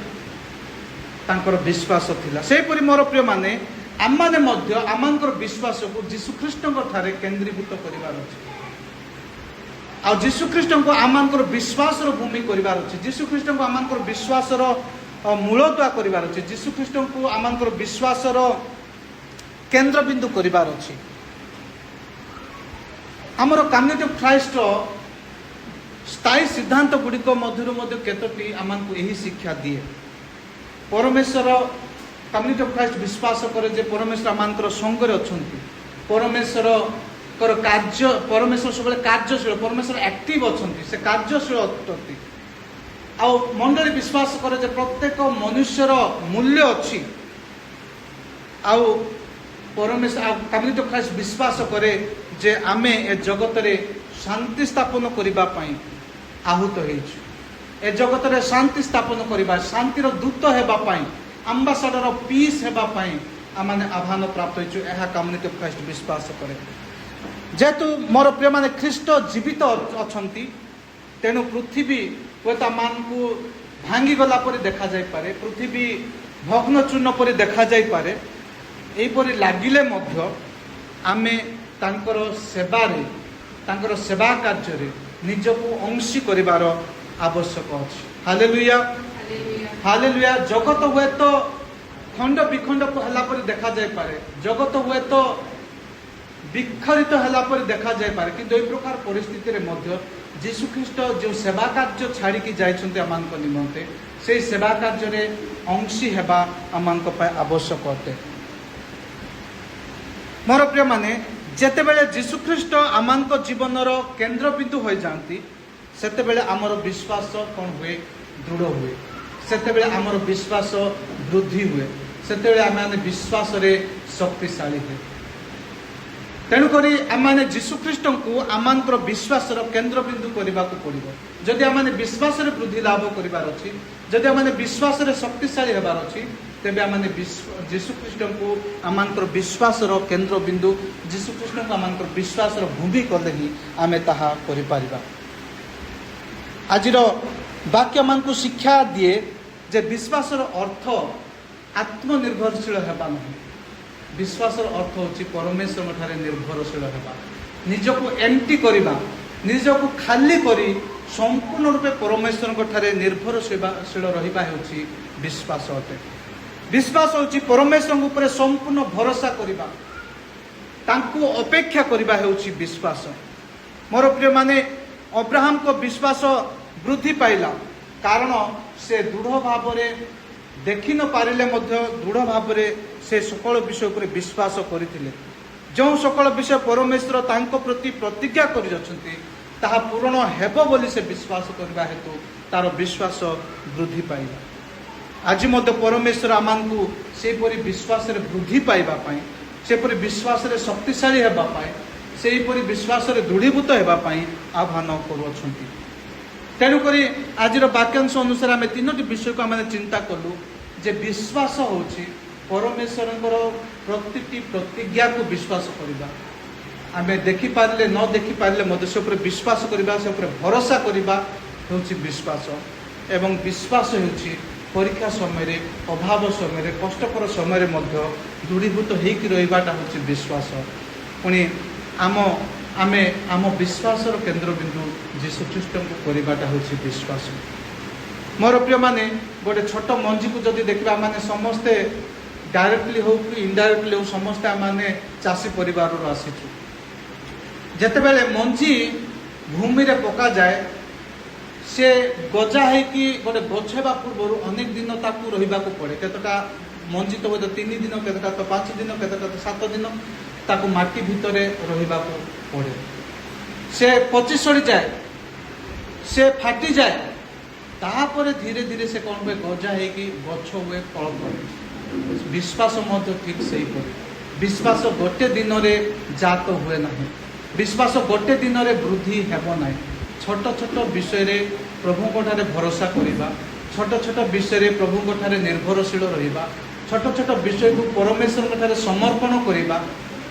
तांकर विश्वास थिला से परि मोर प्रिय माने आम माने मध्य आमांकर विश्वास को जीशुख्रीष्ट ठारे केंद्रीभूत करिवार अछि आ जीशुख्रीष्ट को आमांकर विश्वास भूमि करिवार अछि जीशुख्रीष्ट को आमांकर विश्वास मूलदुआ करिवार अछि जीशुख्रीष्ट को आमांकर विश्वास केंद्र बिंदु करिवार अछि आमर कम्युनिटी ऑफ क्राइस्ट स्थायी सिद्धांत गुड़िक मध्य केतोटी आमको यही शिक्षा दिए परमेश्वर कम्युनिटी ऑफ क्राइस्ट विश्वास करे जे परमेश्वर आमर संगरे अछंती परमेश्वर कार्य परमेश्वर सब कार्यशील परमेश्वर एक्टिव अछंती से कार्यशील अछंती आ मंडली विश्वास करे जे प्रत्येक मनुष्यर मूल्य अच्छी आउ परमेश्वर कम्युनिटी ऑफ क्राइस्ट विश्वास करे जे आमे ए जगत रे शांति स्थापन करिबा पई आहूत होइछु ए जगत रे शांति स्थापन करिबा शांतिर दूत हेबा पई एम्बासाडर ऑफ पीस हेबा पई आमाने आह्वान प्राप्त होइछु एहा कम्युनिटी ऑफ क्राइस्ट विश्वास करे जेतु मोर प्रिय माने ख्रीष्ट जीवित अछंती तेणु पृथ्वी कोता मान को भांगी गला परि देखा जाय पारे पृथ्वी भग्न चूर्ण परि देखा जाय पारे एपरि लागिले मध्य आमे तांकर सेवारे तांकर सेवा कार्य रे निजको अंशी करिवार आवश्यक अछि हालेलुया हालेलुया जगत हुए तो खंड विखंड हला पर देखा जाय पारे जगत हुए तो विखरित हला पर देखा जाय पारे कि दुई प्रकार परिस्थिति रे मध्य जीशुख्रीष्ट जो सेवा कार्य छाड़ी की जाइछन्ते आमानक निमंते से सेवा कार्य रे अंशी हेबा आमानक पाय आवश्यक अटे मोर प्रिय माने जेते बेले जीशुख्रीष्ट आमानक जीवनर केंद्र बिंदु हो जाती सेते बेले आमर विश्वास कौन हुए दृढ़ हुए सेते बेले आमर विश्वास वृद्धि हुए सेते बेले आमे विश्वास रे शक्तिशाली हुए तेणुक आम जीशुख्रीष्ट को आमर विश्वास केंद्र बिंदु करने को पड़ो जदि आम विश्वास वृद्धि लाभ करार अच्छी जदि आम विश्वास शक्तिशाली होबार अच्छी तेबे आम जीशुख्रीष्ट को आमर विश्वास केंद्र बिंदु जीशुख्रीष्ट को आमर विश्वास भूमि कले ही आम ताहा करिपारिबा आज वाक्य मान को शिक्षा दिए जे विश्वास अर्थ आत्मनिर्भरशील होगा नहीं विश्वास अर्थ होची परमेश्वर ठारे निर्भरशील होगा निजको एम्प्टी करबा निजको खाली करी संपूर्ण रूपे परमेश्वर ठारे निर्भरशील रहिबा हेउची विश्वास अटे विश्वास होची परमेश्वर ऊपर संपूर्ण भरोसा करबा तांको अपेक्षा करबा हेउची विश्वास मोर प्रिय माने अब्राहम को विश्वास वृद्धि पाइला कारण से दृढ़ भाव देखि न पारिले मध्य दृढ़ भाव से सकल विषय पर विश्वास करथिले। जो सकल विषय परमेश्वर तांको प्रति प्रतिज्ञा करि अछंती ताहा पूर्ण हेबो बोली से विश्वास करबा हेतु तार विश्वास वृद्धि पाइला। आज मध्य परमेश्वर आमानकु सेपरि विश्वास रे वृद्धि पाइबा पई सेपरि विश्वास रे शक्तिशाली हेबा पई सेपरि विश्वास रे दृढ़ीभूत हेबा पई आह्वान करूछंती। तेणु करी आज वाक्यांश अनुसार आम तीनोटी विषय को आम चिंता कलु जे विश्वास होची परमेश्वर प्रति प्रतिज्ञा को विश्वास करबा। आम देखि पारले न देखि पारले मध्य से ऊपर विश्वास करबा से ऊपर भरोसा करबा होची विश्वास। एवं विश्वास होची परीक्षा समय अभाव समय कष्टकर समय मध्य दृढ़ीभूत होइकि रहिबाटा होची विश्वास। पुणी आमे आम विश्वास केन्द्रबिंदु जीशु ख्रीष्ट को करवाटा हूँ विश्वास। मोर प्रिय माने गोटे छोट मंजी को जदि देखा माने समस्ते डायरेक्टली हो कि इनडायरेक्टली हो समस्ते आम चाषी परिवार आसीचु। जेतेबेले मंजी भूमि रे पका जाए से गजा है कि गोटे गछ हेबा पूर्व अनेक दिन ताकू रहिबाकू पड़े। केतटा मंजी तो बोध 3 दिन केतटा तो 5 दिन केतटा तो 7 दिन ताकू माटी भितरे रहिबाकू पड़े। से पची सड़ी जाए से फाटी जाए तापर धीरे धीरे से कौन हुए गजा है कि गछ हुए फल करे। विश्वास मध्य ठीक से विश्वास गोटे दिन में जात हुए ना। विश्वास गोटे दिन में वृद्धि हेब ना। छोट छोट विषय रे प्रभु को ठारे भरोसा करिबा छोट छोट विषय रे प्रभु को ठारे निर्भरशील रहिबा छोट छोट विषय को परमेश्वर को ठारे समर्पण करिबा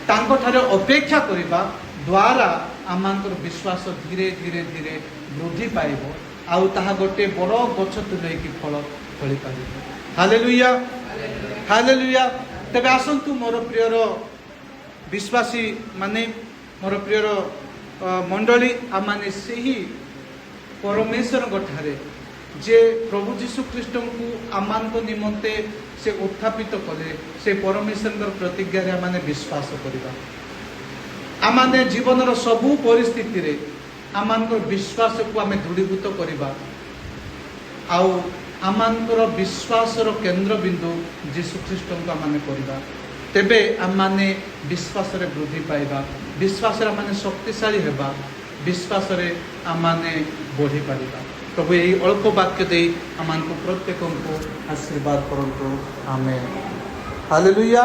तांको ठारे अपेक्षा करिबा द्वारा आमांकर विश्वास धीरे धीरे धीरे वृद्धि पाइबो आउ ताहा गोटे बड़ गछ तुलैकी फल फली पारिबो। Hallelujah hallelujah. तबे आसंतु मोर प्रियर विश्वासी माने मोर प्रियर मंडली आमाने सेही परमेश्वर ठारे जे प्रभु जीशु ख्रीष्ट को आमान निमंते से उत्थापित कले से परमेश्वर प्रतिज्ञा रे आमाने विश्वास करिबा। आमाने जीवन रो सबु परिस्थिति रे आमानकर विश्वास को आमे दृढ़ीभूत करिबा आउ आमानकर विश्वास रो केंद्र बिंदु जीशु ख्रीष्ट को आमाने करिबा। तेबे आमाने विश्वास रे वृद्धि पाइबा विश्वास रे आमाने शक्तिशाली हेबा विश्वास रे आमाने बढ़ी पारिबा। प्रभु यही अल्प वाक्य दे आमान को प्रत्येक को आशीर्वाद करंतु। आमेन। हालेलुया।